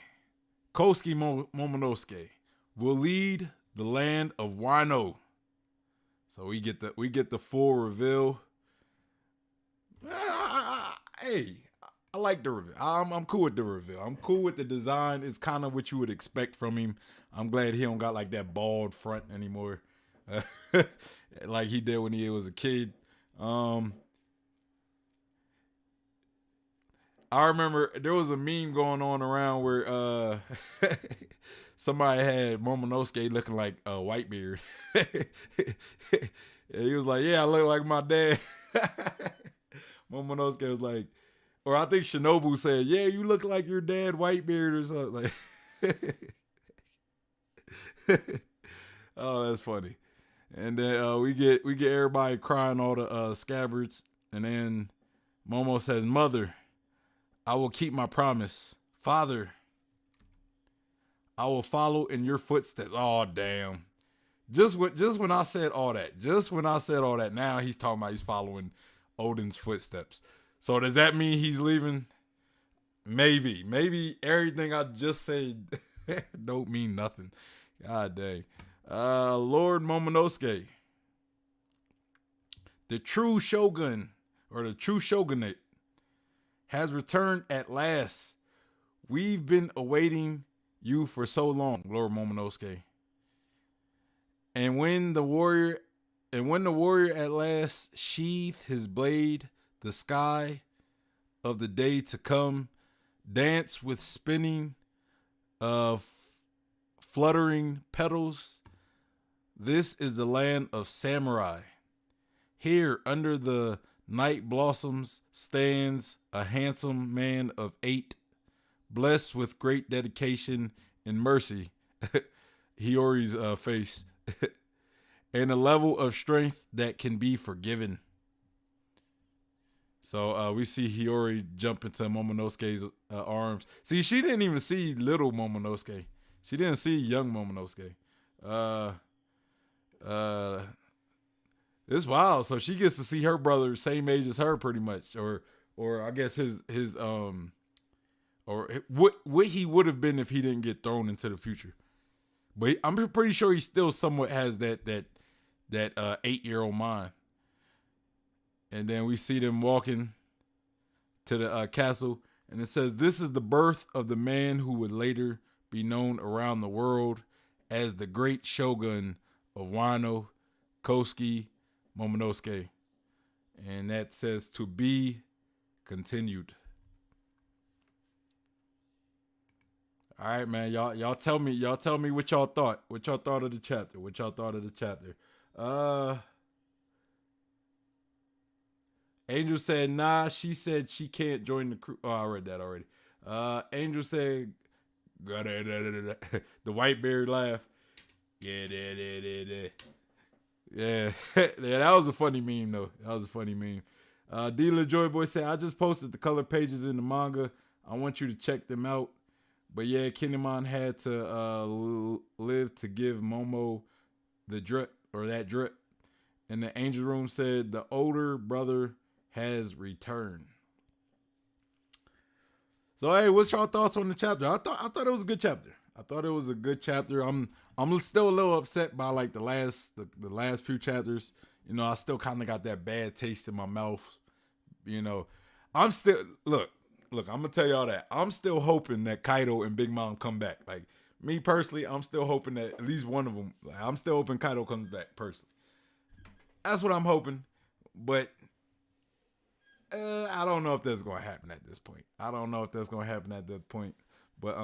Kosuke Momonosuke, will lead the land of Wano. So we get the full reveal. Hey, I like the reveal. I'm cool with the reveal. I'm cool with the design. It's kind of what you would expect from him. I'm glad he don't got like that bald front anymore, like he did when he was a kid. Um, I remember there was a meme going on around where somebody had Momonosuke looking like a Whitebeard. He was like, "Yeah, I look like my dad." Momonosuke was like, or I think Shinobu said, "Yeah, you look like your dad, Whitebeard," or something. Like, oh, that's funny. And then we get everybody crying, all the scabbards, and then Momo says, "Mother, I will keep my promise. Father, I will follow in your footsteps." Oh, damn. Just when I said all that, now he's talking about he's following Odin's footsteps. So does that mean he's leaving? Maybe. Maybe everything I just said don't mean nothing. God dang. Lord Momonosuke, the true shogun, or the true shogunate, has returned at last. We've been awaiting you for so long, Lord Momonosuke. And when the warrior at last sheathed his blade, the sky of the day to come danced with spinning of fluttering petals. This is the land of samurai. Here, under the night blossoms, stands a handsome man of 8, blessed with great dedication and mercy. Hiyori's face. And a level of strength that can be forgiven. So we see Hiyori jump into Momonosuke's arms. See, she didn't even see little Momonosuke. She didn't see young Momonosuke. It's wild. So she gets to see her brother same age as her, pretty much, or I guess his or what he would have been if he didn't get thrown into the future. But I'm pretty sure he still somewhat has that 8-year-old mind. And then we see them walking to the castle, and it says, "This is the birth of the man who would later be known around the world as the great shogun of Wano, Kosuke Momonosuke." And that says, "To be continued." All right, man. Y'all tell me what y'all thought. What y'all thought of the chapter. Angel said, "Nah, she said she can't join the crew." Oh, I read that already. Angel said, the Whitebeard laugh. Yeah. Yeah, that was a funny meme, though. D. Joy Boy said, "I just posted the color pages in the manga. I want you to check them out." But yeah, Kinemon had to live to give Momo the drip, or that drip. And the Angel Room said, "The older brother has returned." So hey, what's your thoughts on the chapter? I thought it was a good chapter. I'm still a little upset by like the last few chapters. You know, I still kind of got that bad taste in my mouth. You know, I'm still look, I'm gonna tell y'all that I'm still hoping that Kaido and Big Mom come back. Like me personally, I'm still hoping that at least one of them. Like, I'm still hoping Kaido comes back personally. That's what I'm hoping, but I don't know if that's gonna happen at this point. But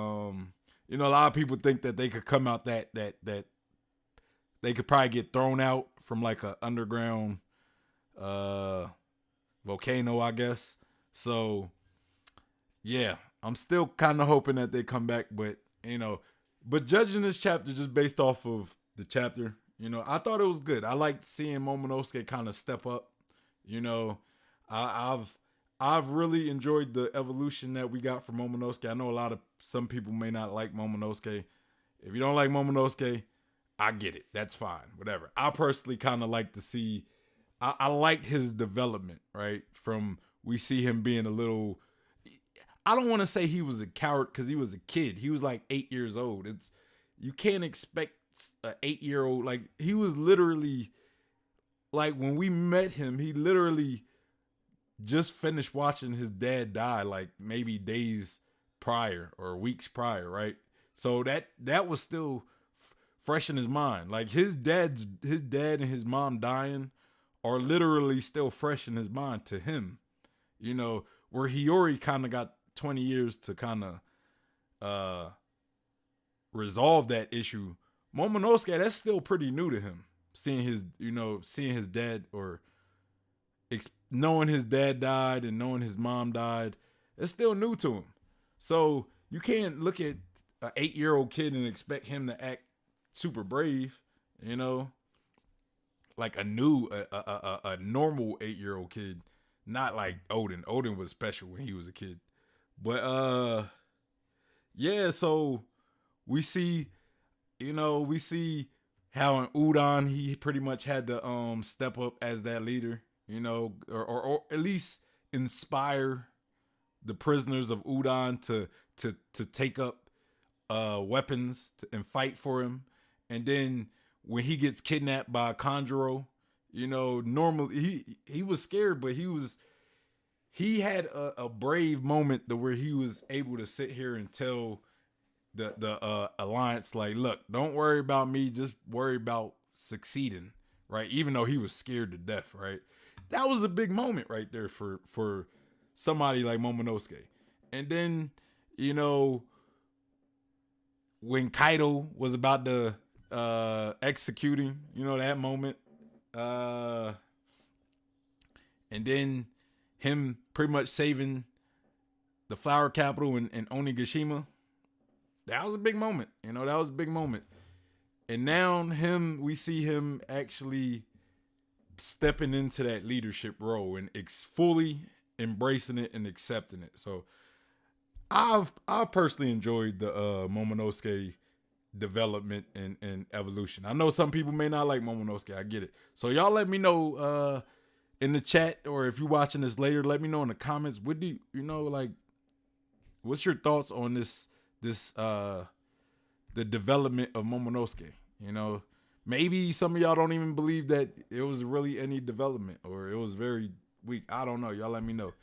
you know, a lot of people think that they could come out that they could probably get thrown out from like a underground volcano, I guess. So yeah, I'm still kind of hoping that they come back, but you know, but judging this chapter just based off of the chapter, you know, I thought it was good. I liked seeing Momonosuke kind of step up. You know, I've really enjoyed the evolution that we got from Momonosuke. I know some people may not like Momonosuke. If you don't like Momonosuke, I get it. That's fine. Whatever. I personally kind of like to see. I liked his development, right? From we see him being a little. I don't want to say he was a coward because he was a kid. He was like 8 years old. You can't expect an 8-year-old, like he was literally, like when we met him, he literally just finished watching his dad die like maybe days prior or weeks prior, right? So that was still fresh in his mind. Like his dad and his mom dying are literally still fresh in his mind to him. You know, where Hiyori kind of got 20 years to kind of uh resolve that issue. Momonosuke, that's still pretty new to him. Seeing his dad or knowing his dad died and knowing his mom died, it's still new to him. So you can't look at an 8-year-old kid and expect him to act super brave, you know, like a normal 8-year-old kid, not like Oden. Oden was special when he was a kid, but yeah. So we see, we see how in Udon he pretty much had to step up as that leader, or at least inspire the prisoners of Udon to take up weapons and fight for him. And then when he gets kidnapped by Kanjuro, normally he was scared, but he had a brave moment to where he was able to sit here and tell the alliance, like, look, don't worry about me, just worry about succeeding, right? Even though he was scared to death, right? That was a big moment right there for somebody like Momonosuke. And then, when Kaido was about to executing, that moment, and then him pretty much saving the flower capital in Onigashima. That was a big moment. That was a big moment. And now we see him actually stepping into that leadership role and fully embracing it and accepting it. So I've personally enjoyed the Momonosuke development and evolution. I know some people may not like Momonosuke. I get it. So y'all let me know in the chat, or if you're watching this later, let me know in the comments. What do what's your thoughts on this the development of Momonosuke? Maybe some of y'all don't even believe that it was really any development, or it was very weak. I don't know. Y'all let me know.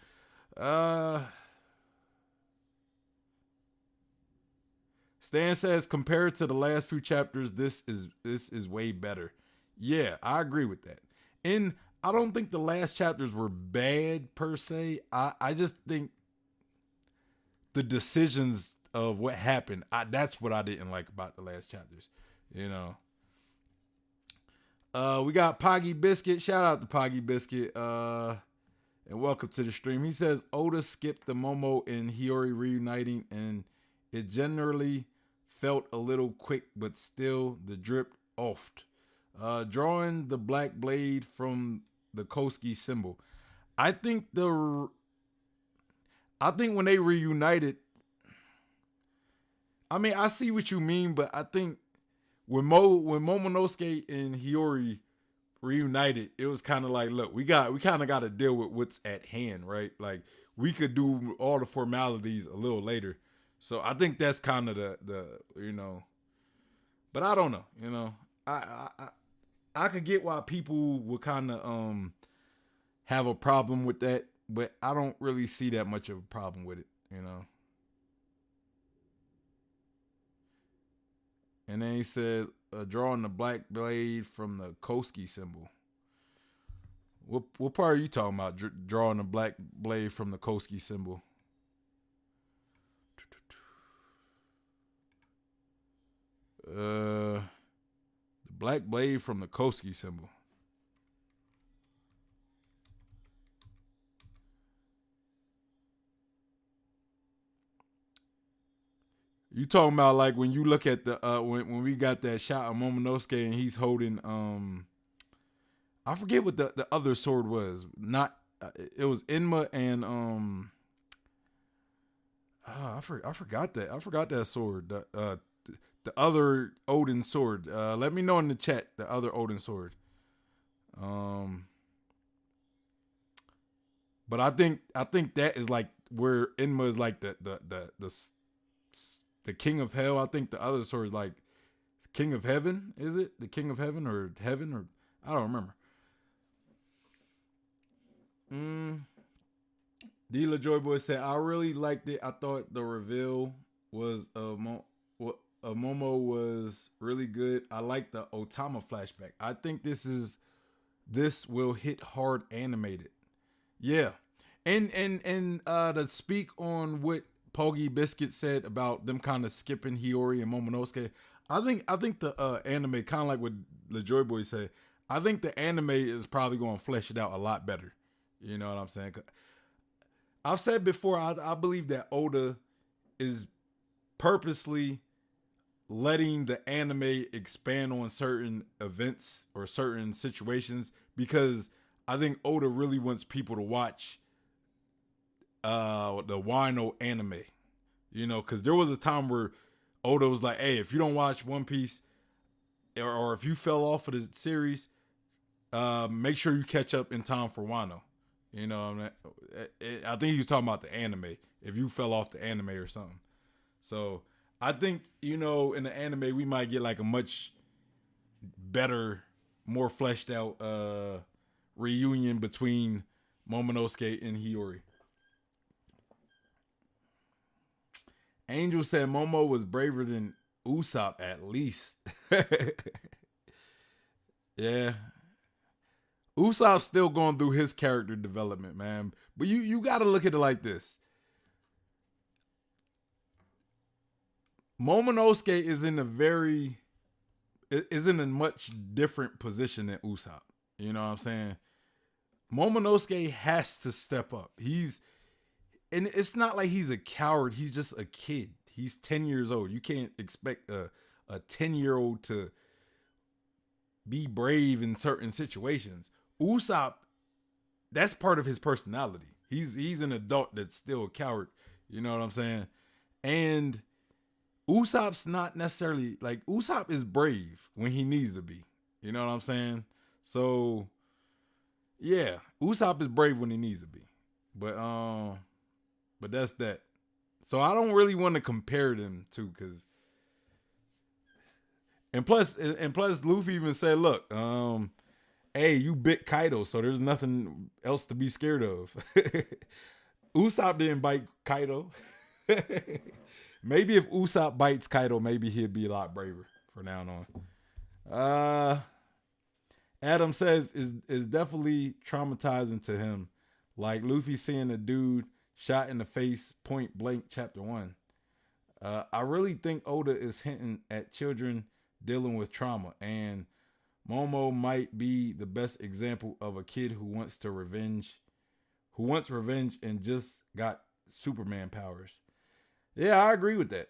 Stan says, compared to the last few chapters, this is way better. Yeah, I agree with that. And I don't think the last chapters were bad per se. I just think the decisions of what happened, that's what I didn't like about the last chapters. We got Poggy Biscuit. Shout out to Poggy Biscuit. And welcome to the stream. He says Oda skipped the Momo and Hiyori reuniting, and it generally felt a little quick, but still the drip oft. Drawing the black blade from the Koski symbol. I think when they reunited, I mean, I see what you mean, but I think when Momonosuke and Hiyori reunited, it was kind of like, look, we kind of got to deal with what's at hand, right? Like, we could do all the formalities a little later. So I think that's kind of the but I don't know, I could get why people would kind of have a problem with that, but I don't really see that much of a problem with it, And then he said, drawing the black blade from the Koski symbol. What part are you talking about? Drawing the black blade from the Koski symbol. The black blade from the Koski symbol. You talking about like when you look at the when we got that shot of Momonosuke and he's holding I forget what the other sword was. Not it was Enma and I forgot that. I forgot that sword. The other Oden sword. Let me know in the chat the other Oden sword. But I think that is like where Enma is like the king of hell. I think the other sword is like king of heaven. Is it the king of heaven or I don't remember. D. LaJoy Boy said, I really liked it. I thought the reveal was Momo was really good. I like the Otama flashback. I think this will hit hard animated. Yeah. And to speak on what Pogi Biscuit said about them kind of skipping Hiyori and Momonosuke, I think the anime, kind of like what LaJoy Boy said, I think the anime is probably going to flesh it out a lot better. You know what I'm saying? I've said before, I believe that Oda is purposely letting the anime expand on certain events or certain situations because I think Oda really wants people to watch the Wano anime. You know, because there was a time where Oda was like, hey, if you don't watch One Piece or if you fell off of the series, make sure you catch up in time for Wano. You know, I think he was talking about the anime. If you fell off the anime or something. So I think, you know, in the anime, we might get like a much better, more fleshed out reunion between Momonosuke and Hiyori. Angel said Momo was braver than Usopp at least. Yeah. Usopp's still going through his character development, man. But you got to look at it like this. Momonosuke is in a much different position than Usopp. You know what I'm saying? Momonosuke has to step up. And it's not like he's a coward. He's just a kid. He's 10 years old. You can't expect a 10-year-old to be brave in certain situations. Usopp, that's part of his personality. He's an adult that's still a coward. You know what I'm saying? And Usopp's not necessarily like Usopp is brave when he needs to be. You know what I'm saying? So yeah, Usopp is brave when he needs to be. But that's that. So I don't really want to compare them two because and plus Luffy even said, look, hey, you bit Kaido, so there's nothing else to be scared of. Usopp didn't bite Kaido. Maybe if Usopp bites Kaido, maybe he'll be a lot braver from now on. Adam says is definitely traumatizing to him. Like Luffy seeing a dude shot in the face point blank chapter 1. I really think Oda is hinting at children dealing with trauma, and Momo might be the best example of a kid who wants revenge and just got Superman powers. Yeah, I agree with that.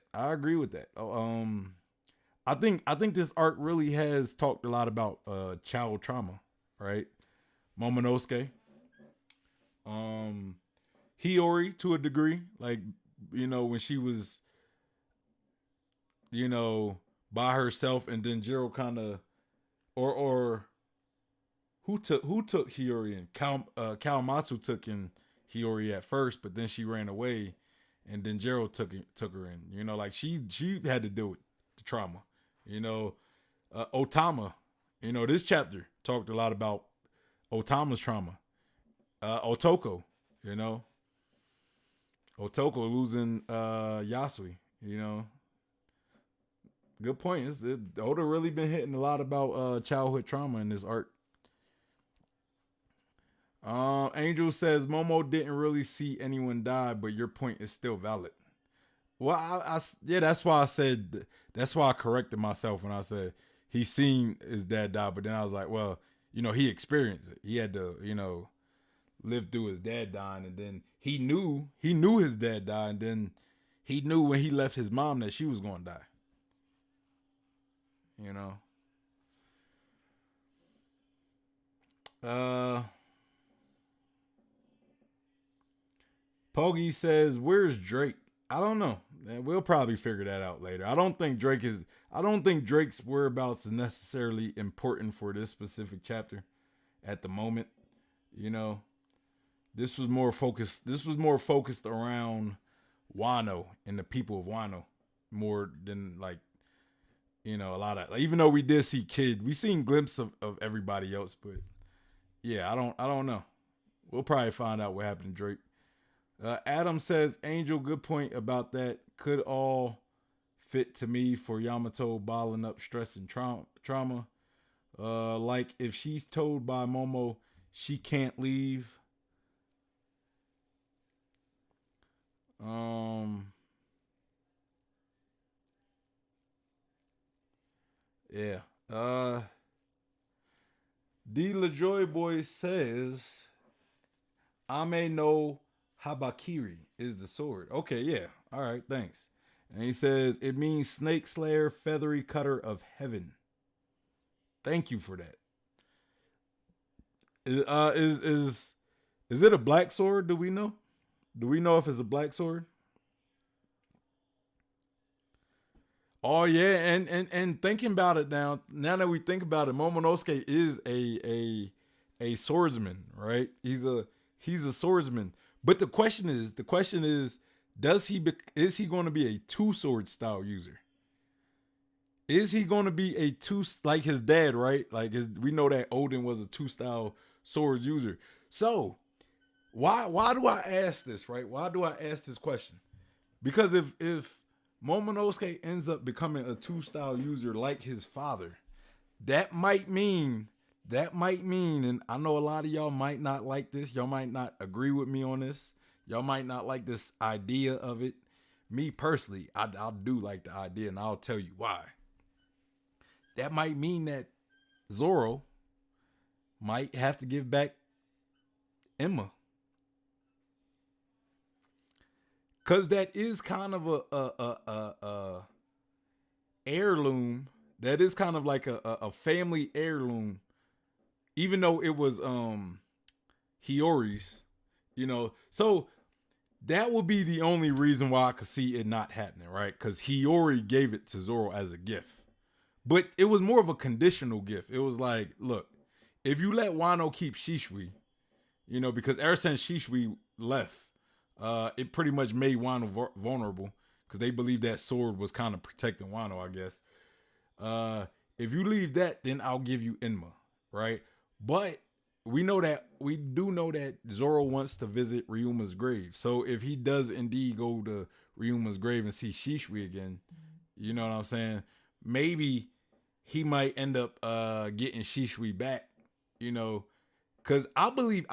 I think this arc really has talked a lot about child trauma, right? Momonosuke, Hiyori to a degree, like, you know, when she was, you know, by herself, and then Jiro kind of, or who took Hiyori in? Kawamatsu took in Hiyori at first, but then she ran away, and then Jiro took her in. You know, like she had to deal with the trauma. You know, Otama. You know, this chapter talked a lot about Otama's trauma. Otoko. You know, Otoko losing Yasui. You know, good point. Oda really been hitting a lot about childhood trauma in this arc. Angel says Momo didn't really see anyone die, but your point is still valid. Well, yeah, that's why I said, that's why I corrected myself when I said he seen his dad die, but then I was like, well, you know, he experienced it. He had to, you know, live through his dad dying, and then he knew his dad died, and then he knew when he left his mom that she was going to die. You know. Pogi says, "Where's Drake?" I don't know. We'll probably figure that out later. I don't think Drake's whereabouts is necessarily important for this specific chapter at the moment. You know, this was more focused around Wano and the people of Wano more than, like, you know, a lot of, like, even though we did see Kid, we seen glimpses of everybody else, but yeah, I don't know. We'll probably find out what happened to Drake. Adam says, Angel, good point about that. Could all fit to me for Yamato bottling up stress and trauma. Like if she's told by Momo she can't leave. Um, yeah. D LaJoy Boy says Ame no Habakiri is the sword. Okay, yeah. All right, thanks. And he says it means snake slayer, feathery cutter of heaven. Thank you for that. Is it a black sword? Do we know? Do we know if it's a black sword? Oh yeah, and thinking about it now that we think about it, Momonosuke is a swordsman, right? He's a swordsman. But the question is, is he going to be a two sword style user? Is he going to be a two like his dad, right? We know that Odin was a two style sword user. So why do I ask this, right? Why do I ask this question? Because if Momonosuke ends up becoming a two style user like his father, that might mean and I know a lot of y'all might not like this, y'all might not agree with me on this, y'all might not like this idea of it. Me personally, I do like the idea, and I'll tell you why. That might mean that Zoro might have to give back Emma, because that is kind of a heirloom. That is kind of like a family heirloom, even though it was Hiyori's, So that would be the only reason why I could see it not happening, right? Because Hiyori gave it to Zoro as a gift. But it was more of a conditional gift. It was like, look, if you let Wano keep Shishui, because ever since Shishui left, it pretty much made Wano vulnerable because they believed that sword was kind of protecting Wano, I guess. If you leave that, then I'll give you Enma, right? But we do know that Zoro wants to visit Ryuma's grave. So if he does indeed go to Ryuma's grave and see Shishui again, you know what I'm saying? Maybe he might end up getting Shishui back, because I believe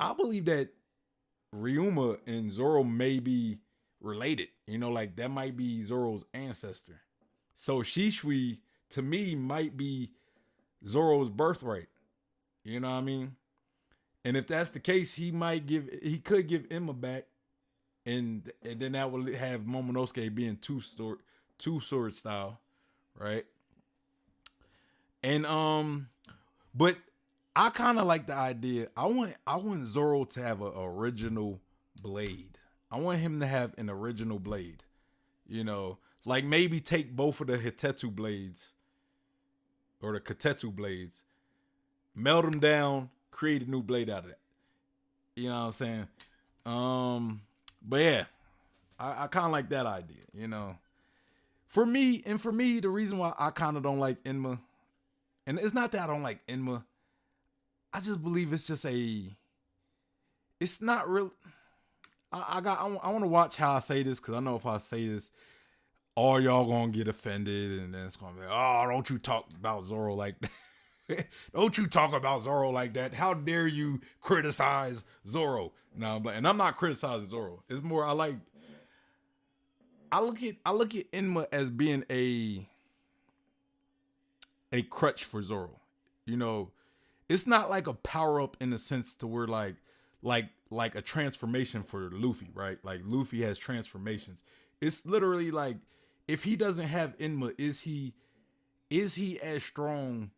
that Ryuma and Zoro may be related. Like that might be Zoro's ancestor. So Shishui to me might be Zoro's birthright. You know what I mean? And if that's the case, he could give Emma back, and then that would have Momonosuke being two sword style, right? And but I kind of like the idea. I want Zoro to have an original blade. I want him to have an original blade. Like maybe take both of the Hitetsu blades or the Katetsu blades, melt them down, create a new blade out of that. You know what I'm saying? But yeah, I kind of like that idea. For me, the reason why I kind of don't like Enma, and it's not that I don't like Enma, I just believe it's just it's not real. I want to watch how I say this, because I know if I say this, all y'all gonna get offended, and then it's gonna be, oh, don't you talk about Zoro like that. Don't you talk about Zoro like that. How dare you criticize Zoro? No, and I'm not criticizing Zoro. It's more I look at Enma as being a crutch for Zoro. It's not like a power up in the sense to where like a transformation for Luffy, right? Like Luffy has transformations. It's literally like, if he doesn't have Enma, is he as strong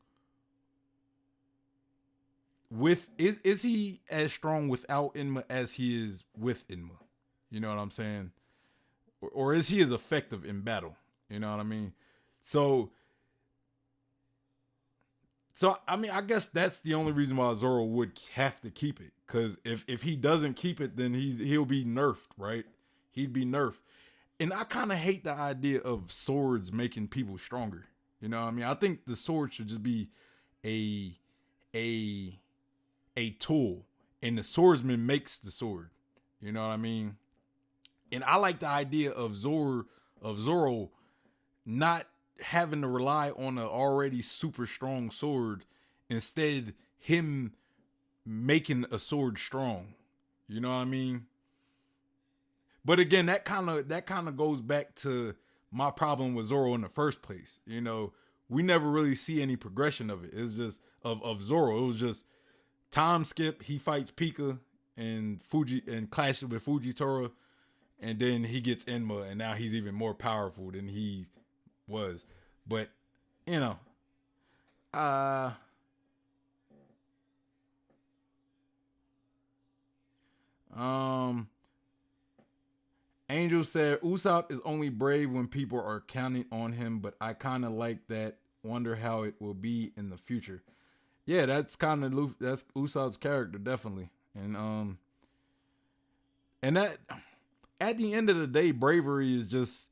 is he as strong without Enma as he is with Enma? You know what I'm saying? Or is he as effective in battle? You know what I mean? So I mean, I guess that's the only reason why Zoro would have to keep it. Because if he doesn't keep it, then he'll be nerfed, right? He'd be nerfed. And I kind of hate the idea of swords making people stronger. You know what I mean? I think the sword should just be a tool, and the swordsman makes the sword. You know what I mean? And I like the idea of Zoro not having to rely on an already super strong sword, instead him making a sword strong. You know what I mean? But again, that kind of goes back to my problem with Zoro in the first place. You know, we never really see any progression of it. It's just of Zoro. It was just time skip. He fights Pika and Fuji and clashes with Fujitora, and then he gets Enma, and now he's even more powerful than he was. But you know, uh, um, Angel said Usopp is only brave when people are counting on him, but I kind of like that. Wonder how it will be in the future. Yeah, that's kind of that's Usopp's character definitely, and that at the end of the day, bravery is just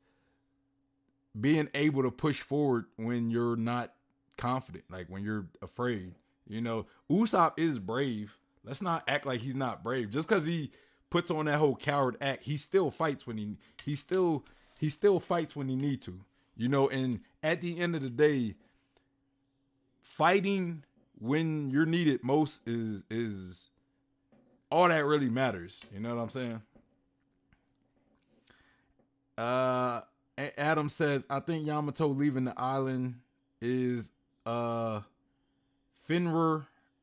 being able to push forward when you're not confident, like when you're afraid. You know, Usopp is brave. Let's not act like he's not brave. Just because he puts on that whole coward act, he still fights when he still fights when he need to. You know, and at the end of the day, fighting when you're needed most is all that really matters. You know what I'm saying? Uh Adam says, I think Yamato leaving the island is Finra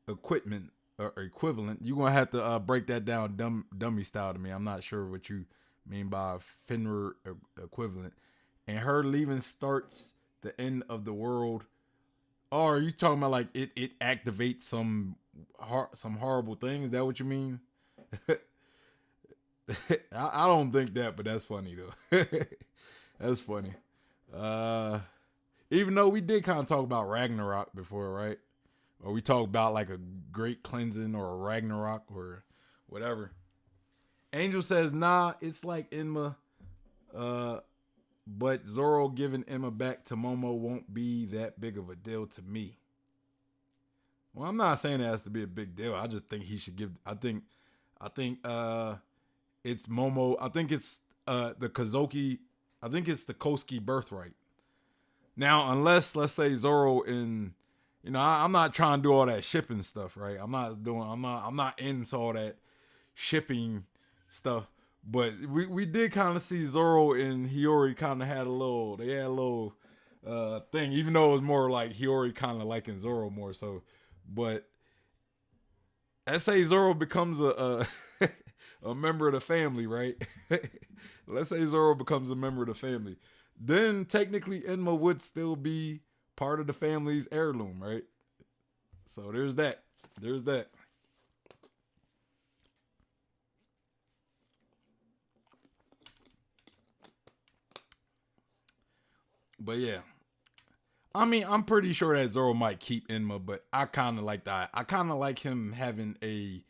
equipment or equivalent. You're gonna have to break that down dummy style to me. I'm not sure what you mean by Finra equivalent. And her leaving starts the end of the world. Or are you talking about like it activates some horrible thing? Is that what you mean? I don't think that, but that's funny though. That's funny. Uh, Even though we did kind of talk about Ragnarok before, right? Or we talked about like a great cleansing or a Ragnarok or whatever. Angel says, nah, it's like Enma. Uh, but Zoro giving Emma back to Momo won't be that big of a deal to me. Well, I'm not saying it has to be a big deal. I just think he should give. I think it's Momo. I think it's the Kazoki. I think it's the Koski birthright. Now, unless let's say Zoro and I'm not trying to do all that shipping stuff, right? I'm not into all that shipping stuff. But we did kind of see Zoro and Hiyori kind of had a little thing, even though it was more like Hiyori kind of liking Zoro more so. But let's say Zoro becomes a member of the family, right? Let's say Zoro becomes a member of the family. Then technically Enma would still be part of the family's heirloom, right? So there's that. There's that. But yeah. I mean, I'm pretty sure that Zoro might keep Enma, but I kind of like that. I kind of like him having a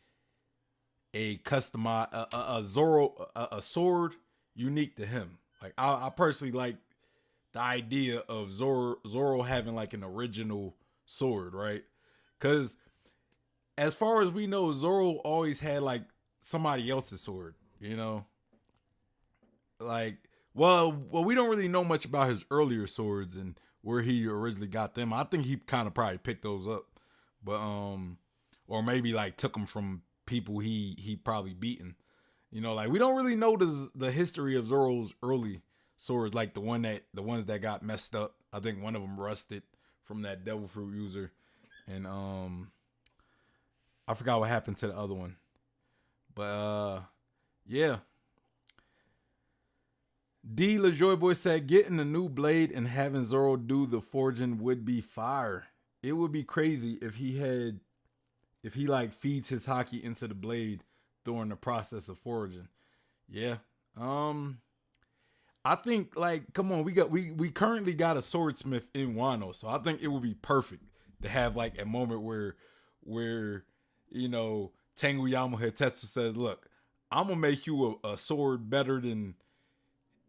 customized a Zoro a sword unique to him. Like I personally like the idea of Zoro having like an original sword, right? Because as far as we know, Zoro always had like somebody else's sword. You know, like well, we don't really know much about his earlier swords and where he originally got them. I think he kind of probably picked those up, but or maybe like took them from people he probably beaten. You know, like we don't really know the history of Zoro's early swords, like the ones that got messed up. I think one of them rusted from that devil fruit user, and I forgot what happened to the other one. But yeah. D LaJoy Boy said getting a new blade and having Zoro do the forging would be fire. It would be crazy if he like feeds his hockey into the blade during the process of forging. Yeah. I think like come on, we currently got a swordsmith in Wano, so I think it would be perfect to have like a moment where Tenguyama Hitetsu says, "Look, I'm gonna make you a sword better than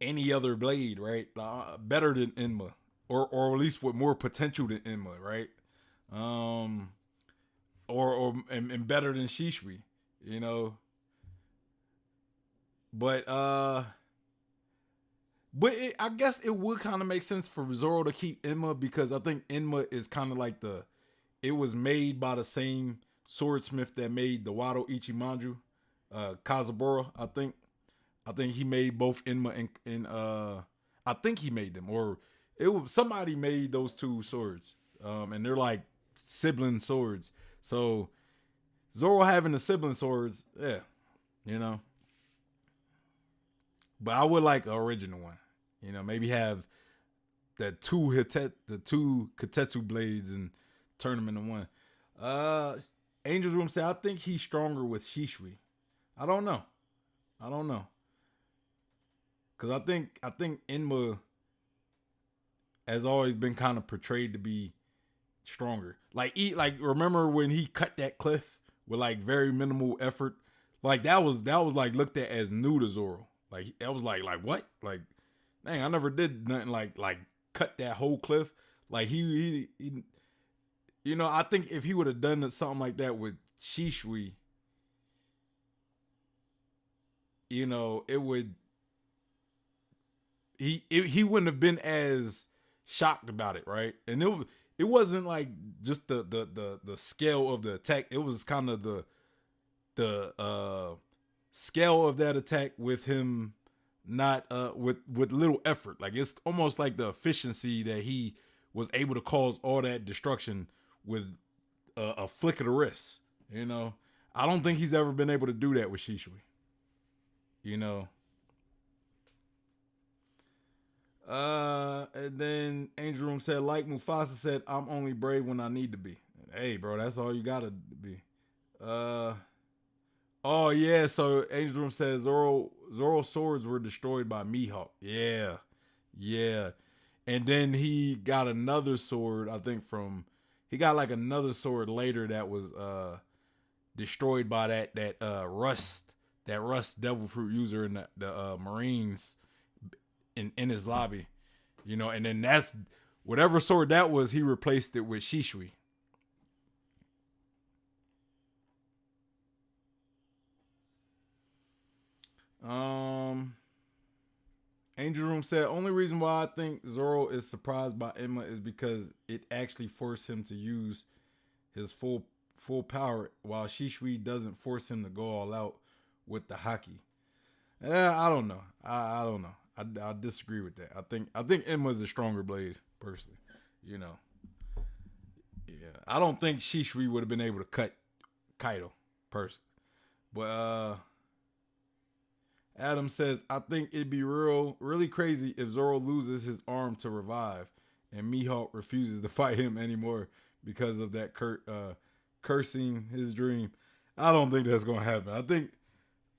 any other blade, right? Better than Enma, or at least with more potential than Enma, right? Um, and better than Shishui, you know. But But I guess it would kind of make sense for Zoro to keep Enma because I think Enma is kind of like it was made by the same swordsmith that made the Wado Ichimonju, Kazabura, I think. I think he made both Enma and I think he made them, or it was somebody made those two swords, and they're like sibling swords. So Zoro having the sibling swords, yeah, you know. But I would like an original one, you know. Maybe have the two Katetsu blades and turn them into one. Uh, Angel's Room said I think he's stronger with Shishui. I don't know. I don't know. Cause I think Enma has always been kind of portrayed to be stronger. Like remember when he cut that cliff with like very minimal effort? Like that was like looked at as new to Zoro. Like that was like what? Like dang, I never did nothing like cut that whole cliff. Like he you know, I think if he would have done something like that with Shishui, you know, it would he wouldn't have been as shocked about it, right? And it wasn't like just the scale of the attack. It was kind of the scale of that attack with him not with little effort. Like it's almost like the efficiency that he was able to cause all that destruction with a flick of the wrist. You know, I don't think he's ever been able to do that with Shishui. You know, and then Angel Room said, like Mufasa said, I'm only brave when I need to be. Hey, bro, that's all you gotta be. Uh, oh yeah. So Angel Room says Zoro's swords were destroyed by Mihawk. Yeah, yeah. And then he got another sword. I think he got like another sword later that was destroyed by that Rust Devil Fruit user in the Marines in his lobby, you know, and then that's whatever sword that was, he replaced it with Shishui. Um, Angel Room said only reason why I think Zoro is surprised by Emma is because it actually forced him to use his full power, while Shishui doesn't force him to go all out with the haki. I don't know. I don't know. I disagree with that. I think Emma's a stronger blade, personally. You know. Yeah. I don't think Shishui would have been able to cut Kaido, personally. But Adam says, I think it'd be really crazy if Zoro loses his arm to revive and Mihawk refuses to fight him anymore because of that cursing his dream. I don't think that's gonna happen.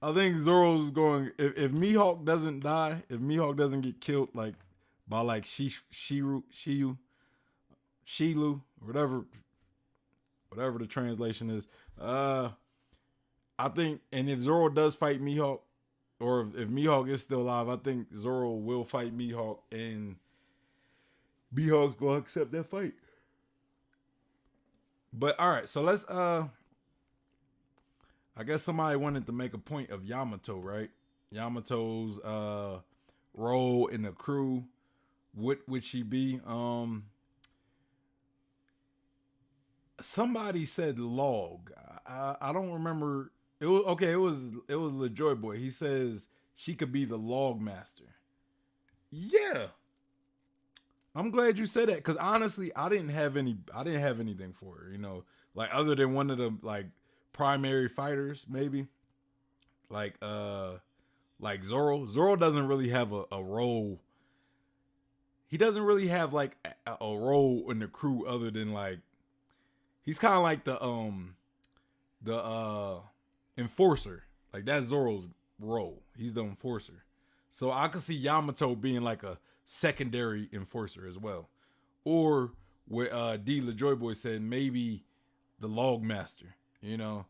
I think Zoro's going. If Mihawk doesn't die, if Mihawk doesn't get killed, like by like Shilu, whatever the translation is, I think, and if Zoro does fight Mihawk, or if Mihawk is still alive, I think Zoro will fight Mihawk, and Mihawk's gonna accept that fight. But all right, so let's I guess somebody wanted to make a point of Yamato, right? Yamato's role in the crew. What would she be? Somebody said log. I don't remember. It was okay. It was LeJoy Boy. He says she could be the log master. Yeah, I'm glad you said that because honestly, I didn't have anything for her. You know, like other than one of the like primary fighters, maybe like like Zoro. Zoro doesn't really have a role. He doesn't really have like a role in the crew other than like he's kind of like the enforcer. Like that's Zoro's role. He's the enforcer. So I could see Yamato being like a secondary enforcer as well. Or what D LaJoy Boy said, maybe the log master. You know,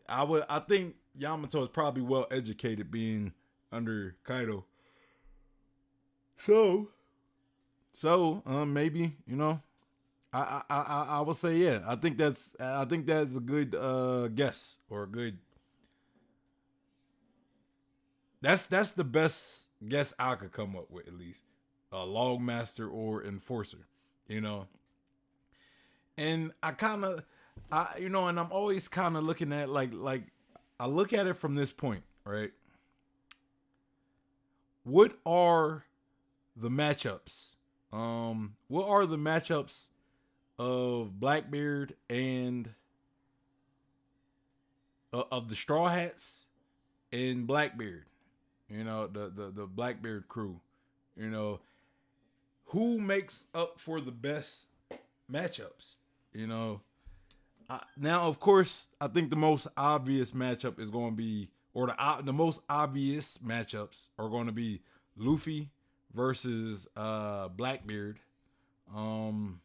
I think Yamato is probably well educated being under Kaido. So maybe, you know, I will say yeah. I think that's a good guess or a good That's the best guess I could come up with, at least. A Logmaster or Enforcer, you know. And I kind of, and I'm always kind of looking at like I look at it from this point, right? What are the matchups? What are the matchups of Blackbeard and of the Straw Hats and Blackbeard? You know, the Blackbeard crew. You know, who makes up for the best matchups? You know, now of course I think the most obvious matchup is going to be, or the most obvious matchups are going to be Luffy versus Blackbeard. Um,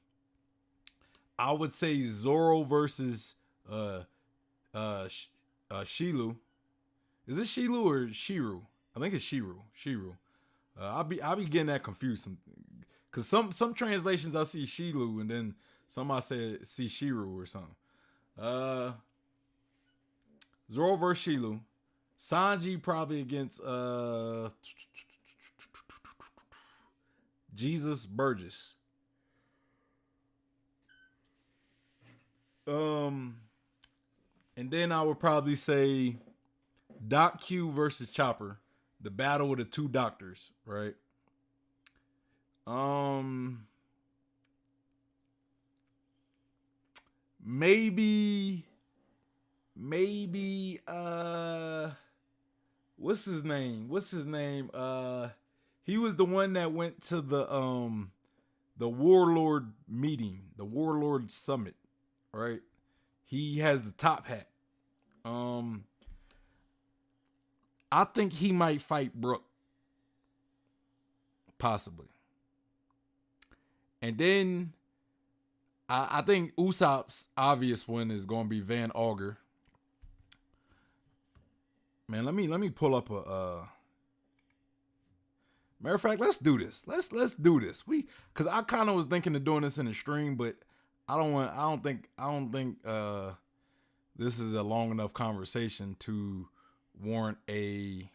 I would say Zoro versus uh Shilu. Is it Shilu or Shiru? I think it's Shiru. Shiru. I'll be getting that confused because some translations I see Shilu and then some I see Shiru or something. Uh, Zoro versus Shilu. Sanji probably against Jesus Burgess. Um, and then I would probably say Doc Q versus Chopper, the battle of the two doctors, right? Um, maybe, maybe, what's his name? What's his name? He was the one that went to the Warlord meeting, the Warlord summit, right? He has the top hat. Um, I think he might fight Brook, possibly. And then I think Usopp's obvious one is going to be Van Auger. Man, let me pull up a. Matter of fact, let's do this. Let's do this. Because I kind of was thinking of doing this in a stream, but I don't think this is a long enough conversation to warrant a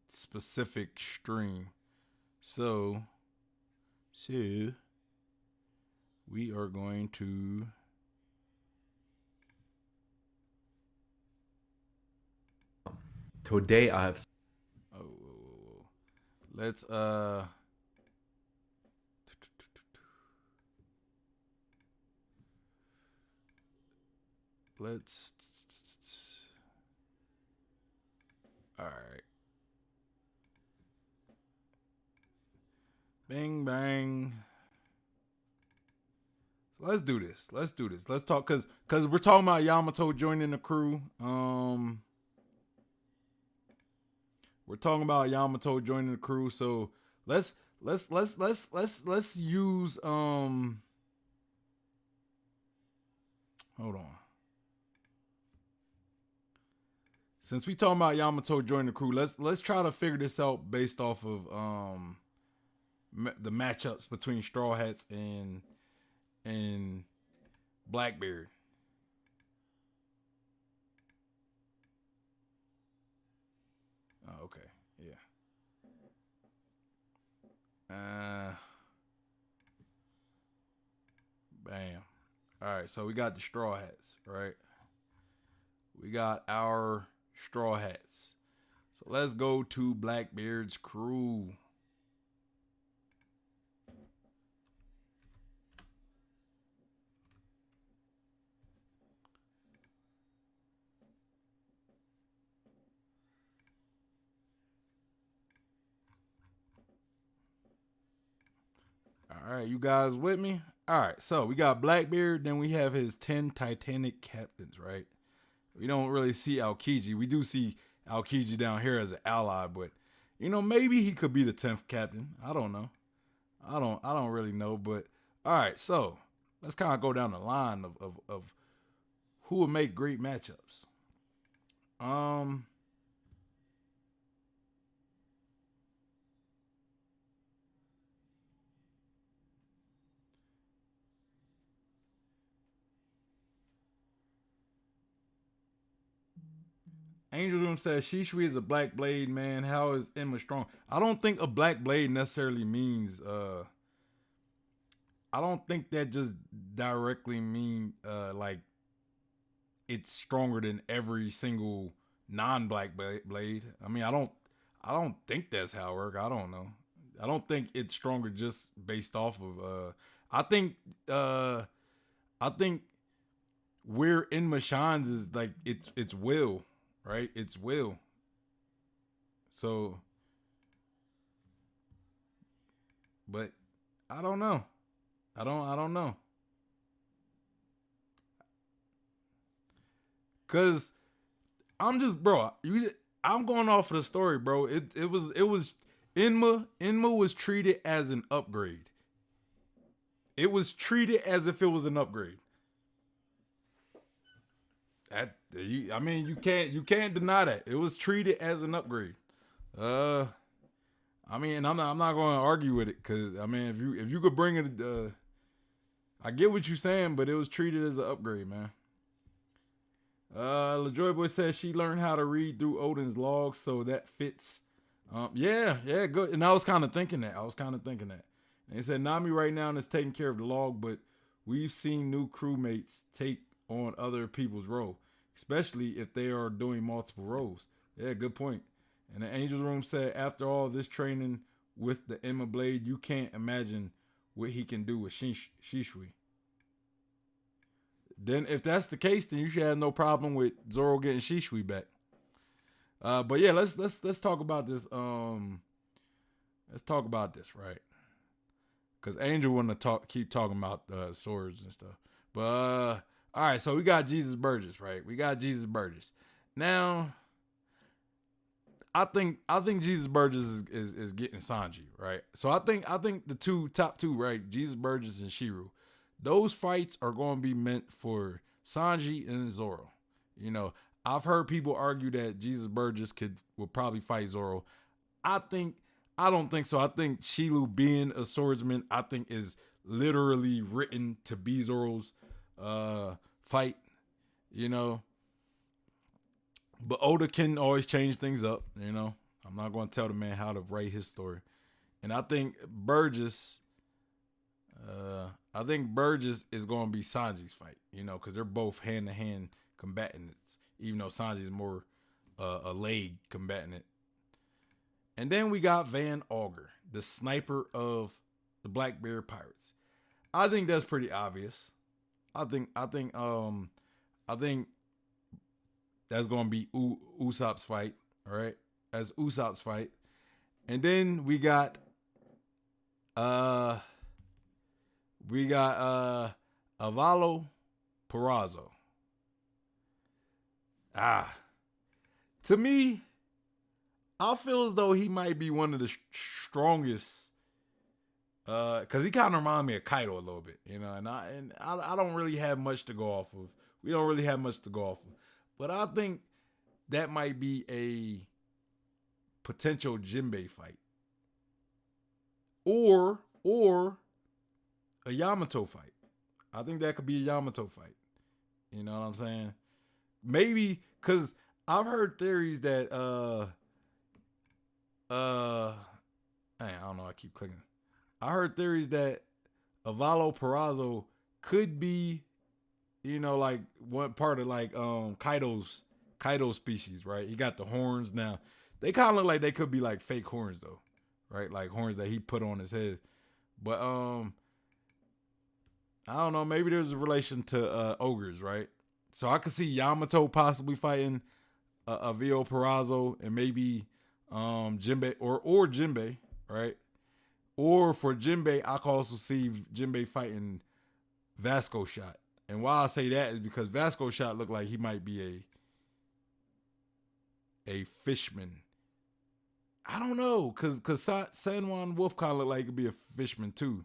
specific stream. So we are going to Today I have. oh, let's all right. Bang bang. So let's do this. Let's do this. Let's talk because we're talking about Yamato joining the crew. We're talking about Yamato joining the crew. So let's use hold on. Since we talking about Yamato joining the crew, let's try to figure this out based off of the matchups between Straw Hats and Blackbeard. Oh, okay. Yeah. Bam. All right, so we got the Straw Hats, right? We got our Straw Hats. So let's go to Blackbeard's crew. All right, you guys with me? All right, so we got Blackbeard, then we have his 10 Titanic captains, right? We don't really see Aokiji. We do see Aokiji down here as an ally, but maybe he could be the 10th captain. I don't know. I don't really know, but all right, so let's kind of go down the line of who would make great matchups. Um Angel Room says Shishui is a black blade, man. How is Emma strong? I don't think a black blade necessarily means I don't think that just directly mean like it's stronger than every single non-black blade. I mean, I don't think that's how it works. I don't know. I don't think it's stronger just based off of I think uh I think where Enma shines is like it's will, right? It's will. So, but I don't know. I don't know. Cause I'm just bro. I'm going off of the story, bro. It was Enma was treated as an upgrade. It was treated as if it was an upgrade. I mean, you can't deny that it was treated as an upgrade. Uh, I mean, I'm not going to argue with it because I mean, if you could bring it, I get what you're saying, but it was treated as an upgrade, man. LaJoy Boy says she learned how to read through Odin's logs, so that fits. Yeah, good. And I was kind of thinking that. And he said Nami right now is taking care of the log, but we've seen new crewmates take on other people's role, especially if they are doing multiple roles. Yeah, good point. And the Angel's Room said after all this training with the Emma Blade, you can't imagine what he can do with Shishui. Then if that's the case, then you should have no problem with Zoro getting Shishui back. But yeah, let's talk about this. Let's talk about this, right? Because Angel want to keep talking about swords and stuff. But all right, so we got Jesus Burgess, right? We got Jesus Burgess. Now, I think Jesus Burgess is getting Sanji, right? So I think the top two, right? Jesus Burgess and Shiryu. Those fights are going to be meant for Sanji and Zoro. You know, I've heard people argue that Jesus Burgess would probably fight Zoro. I don't think so. I think Shilu being a swordsman, I think is literally written to be Zoro's fight. You know, but Oda can always change things up. You know, I'm not going to tell the man how to write his story. And I think Burgess is going to be Sanji's fight, you know, because they're both hand-to-hand combatants, even though Sanji's more a leg combatant. And then we got Van Auger, the sniper of the Black Bear Pirates. I think that's pretty obvious. I think that's going to be Usopp's fight, all right? That's Usopp's fight. And then we got Avalo Perazo. To me, I feel as though he might be one of the strongest. Because he kind of reminds me of Kaido a little bit, you know, and I don't really have much to go off of. We don't really have much to go off of, but I think that might be a potential Jinbei fight, or a Yamato fight. I think that could be a Yamato fight. You know what I'm saying? Maybe because I've heard theories that I don't know. I keep clicking. I heard theories that Avalo Perazo could be, you know, like one part of like Kaido's species, right? He got the horns now. They kind of look like they could be like fake horns though, right? Like horns that he put on his head. But I don't know. Maybe there's a relation to ogres, right? So I could see Yamato possibly fighting Avalo Perazo and maybe Jinbei or Jinbei, right? Or for Jinbei, I could also see Jinbei fighting Vasco Shot. And why I say that is because Vasco Shot looked like he might be a fishman. I don't know, cause San Juan Wolf kind of looked like he could be a fishman too.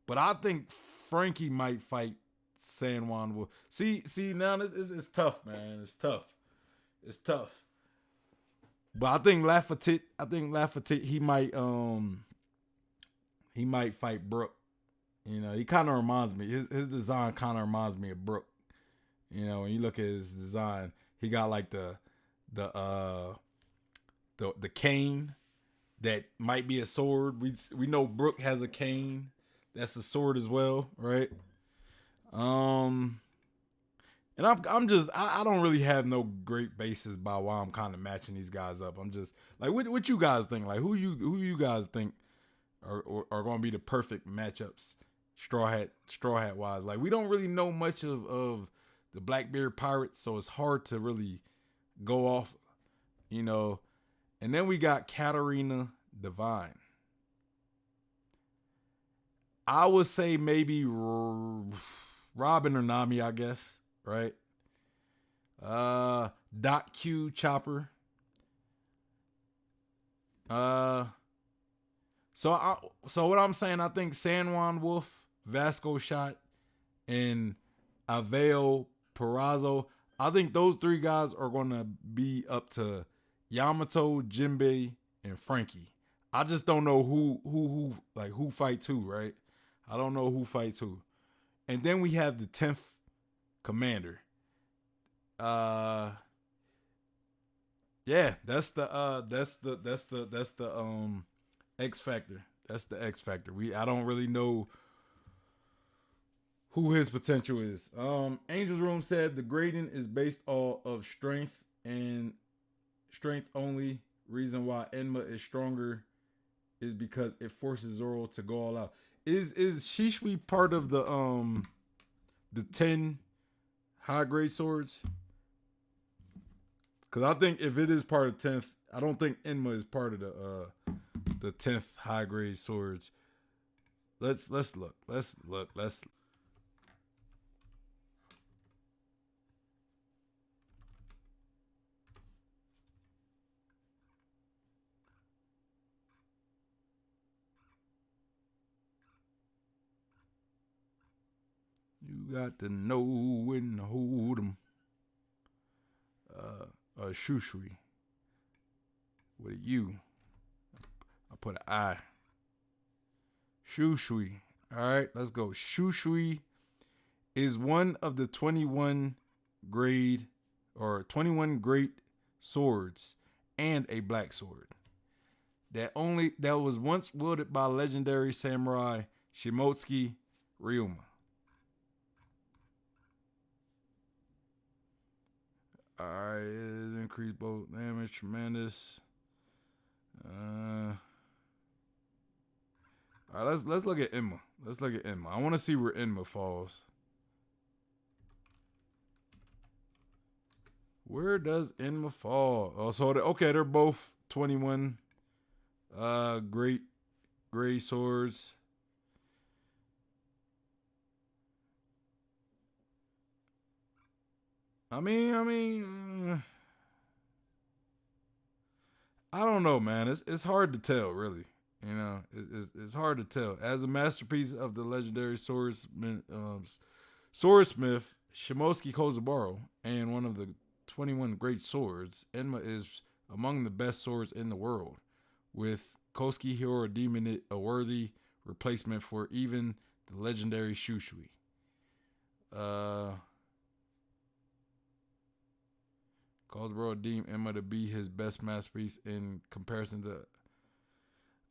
But I think Frankie might fight San Juan Wolf. See now it's tough, man. It's tough. But I think Lafatit he might fight Brook. You know, he kind of reminds me. His design kind of reminds me of Brook. You know, when you look at his design, he got like the the the cane that might be a sword. We know Brooke has a cane that's a sword as well, right? Um, and I don't really have no great basis by why I'm kind of matching these guys up. I'm just like, what you guys think? Like, who you guys think are going to be the perfect matchups, straw hat wise? Like, we don't really know much of the Blackbeard Pirates, so it's hard to really go off, you know. And then we got Katarina Divine. I would say maybe Robin or Nami, I guess, right? Dot Q Chopper. Uh so what I'm saying, I think San Juan Wolf, Vasco Shot, and Aveo Perazo. I think those three guys are gonna be up to Yamato, Jinbei, and Frankie. I just don't know who fights who, right? I don't know who fights who. And then we have the 10th commander. Yeah, that's the X Factor. That's the X Factor. I don't really know who his potential is. Angel's Room said the grading is based off of strength and strength only. Reason why Enma is stronger is because it forces Zoro to go all out. Is Shishui part of the 10 high grade swords? Because I think if it is part of 10th, I don't think Enma is part of the 10th high grade swords. Let's look. You got to know when to hold 'em. Shushui with a U. I put an I. Shushui. All right, let's go. Shushui is one of the 21 grade or 21 great swords and a black sword that was once wielded by legendary samurai Shimotsuki Ryuma. Alright, it increased both damage, tremendous. Alright, let's look at Enma. Let's look at Enma. I want to see where Enma falls. Where does Enma fall? Oh, so they're both 21 great gray swords. I mean, I don't know, man. It's hard to tell, really. You know, it's hard to tell. As a masterpiece of the legendary swordsmith Shimosuke Kozaburo and one of the 21 great swords, Enma is among the best swords in the world, with Kosuke Hiro deeming it a worthy replacement for even the legendary Shushui. Kozaburo deemed Enma to be his best masterpiece in comparison to.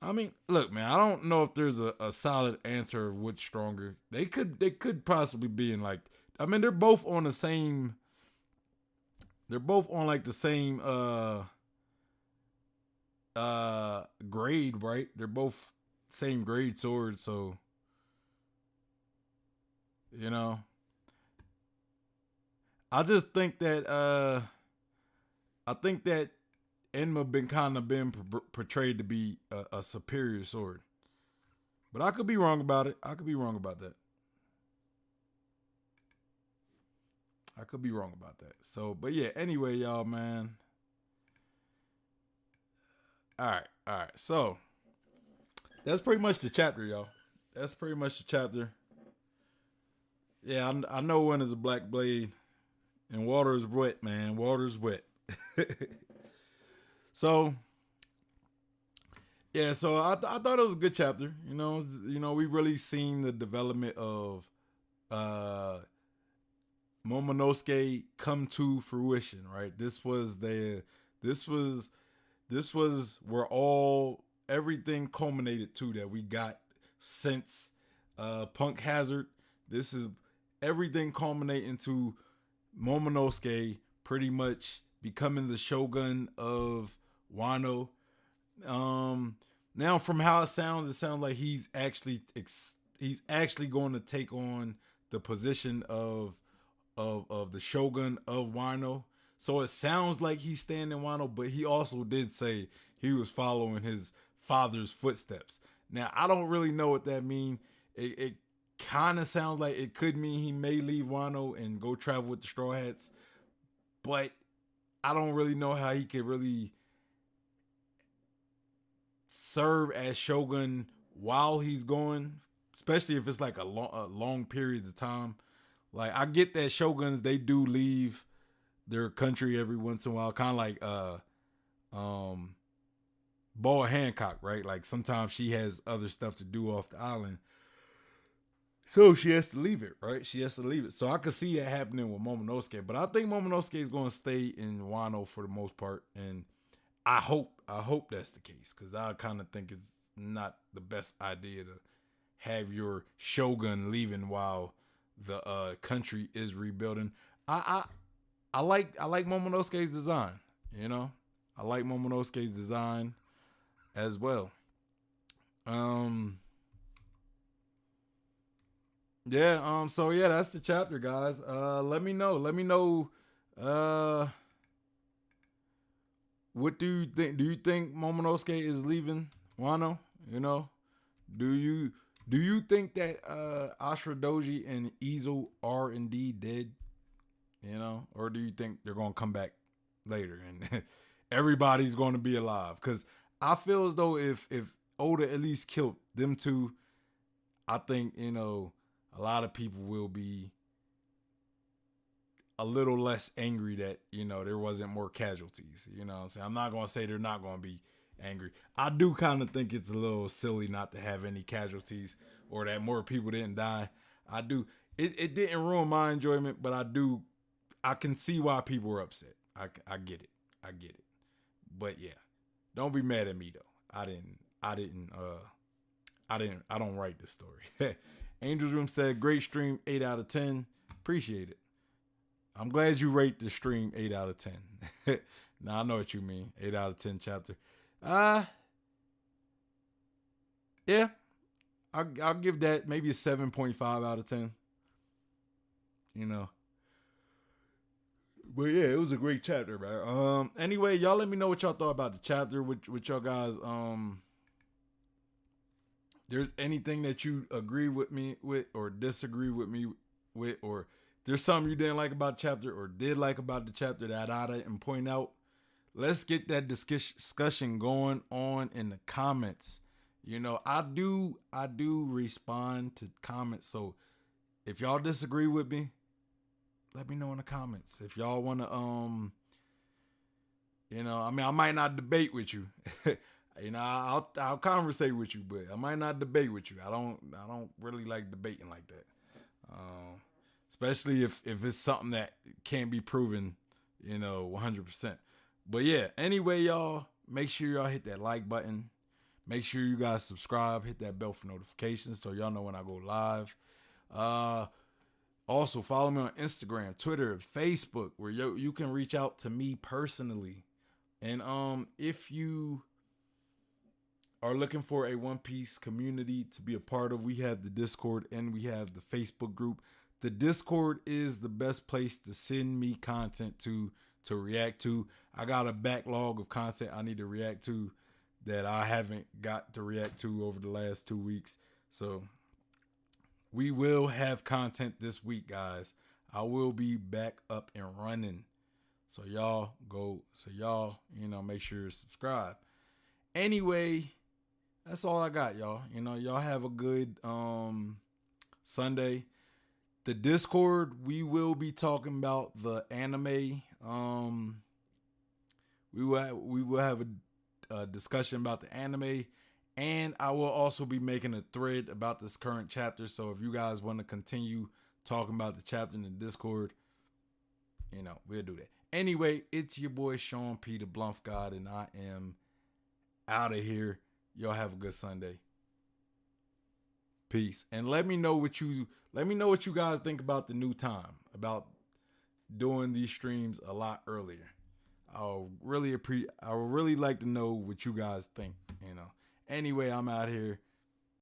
I mean, look, man. I don't know if there's a solid answer of which stronger. They could possibly be in like. I mean, they're both on the same. They're both on like the same grade, right? They're both same grade swords, so you know. I just think that Enma been kind of been portrayed to be a superior sword, but I could be wrong about it. I could be wrong about that. So, but yeah. Anyway, y'all, man. All right. So that's pretty much the chapter, y'all. That's pretty much the chapter. Yeah, I know when is a black blade, and water is wet, man. Water is wet. So yeah, so I thought it was a good chapter. We really seen the development of Momonosuke come to fruition, right? This was this was where all everything culminated to that we got since Punk Hazard. This is everything culminating to Momonosuke pretty much becoming the shogun of Wano. Now from how it sounds like he's actually going to take on the position of the shogun of Wano. So it sounds like he's staying in Wano, but he also did say he was following his father's footsteps. Now I don't really know what that means. It kind of sounds like it could mean he may leave Wano and go travel with the Straw Hats, but I don't really know how he could really serve as shogun while he's going, especially if it's like a long periods of time. Like I get that shoguns they do leave their country every once in a while, kind of like Boa Hancock, right? Like sometimes she has other stuff to do off the island, so she has to leave it, right? She has to leave it. So I could see that happening with Momonosuke, but I think Momonosuke is going to stay in Wano for the most part, and I hope that's the case, because I kind of think it's not the best idea to have your shogun leaving while the country is rebuilding. I like Momonosuke's design. You know, I like Momonosuke's design as well. Yeah. So yeah, that's the chapter, guys. Let me know. Let me know. What do you think? Do you think Momonosuke is leaving Wano? You know, do you think that Ashura Doji and Izo are indeed dead? You know, or do you think they're gonna come back later and everybody's gonna be alive? Because I feel as though if Oda at least killed them two, I think a lot of people will be a little less angry that there wasn't more casualties. You know what I'm saying? I'm not gonna say they're not gonna be angry. I do kind of think it's a little silly not to have any casualties or that more people didn't die. I do. It didn't ruin my enjoyment, but I can see why people were upset. I get it. I get it. But yeah, don't be mad at me though. I don't write this story. Angel's Room said, great stream, 8 out of 10. Appreciate it. I'm glad you rate the stream 8 out of 10. Now I know what you mean. 8 out of 10 chapter. Yeah. I'll give that maybe a 7.5 out of 10. But yeah, it was a great chapter, man. Anyway, y'all let me know what y'all thought about the chapter. With y'all guys. There's anything that you agree with me with or disagree with me with, or there's something you didn't like about the chapter or did like about the chapter that I didn't point out. Let's get that discussion going on in the comments. I do respond to comments. So if y'all disagree with me, let me know in the comments. If y'all want to, I might not debate with you. I'll conversate with you, but I might not debate with you. I don't really like debating like that. Especially if it's something that can't be proven, 100%. But yeah, anyway, y'all, make sure y'all hit that like button. Make sure you guys subscribe, hit that bell for notifications so y'all know when I go live. Also, follow me on Instagram, Twitter, Facebook, where you can reach out to me personally. And if you are looking for a One Piece community to be a part of, we have the Discord and we have the Facebook group. The Discord is the best place to send me content to react to. I got a backlog of content I need to react to that I haven't got to react to over the last 2 weeks. So we will have content this week, guys. I will be back up and running. So y'all make sure to subscribe. Anyway, that's all I got, y'all. Y'all have a good Sunday. The Discord, we will be talking about the anime. We will have a discussion about the anime, and I will also be making a thread about this current chapter. So if you guys want to continue talking about the chapter in the Discord, We'll do that. Anyway, it's your boy Sean P, the Bluff God, and I am out of here. Y'all have a good Sunday. Peace. And let me know what you guys think about the new time, about doing these streams a lot earlier. I would really like to know what you guys think. Anyway, I'm out here.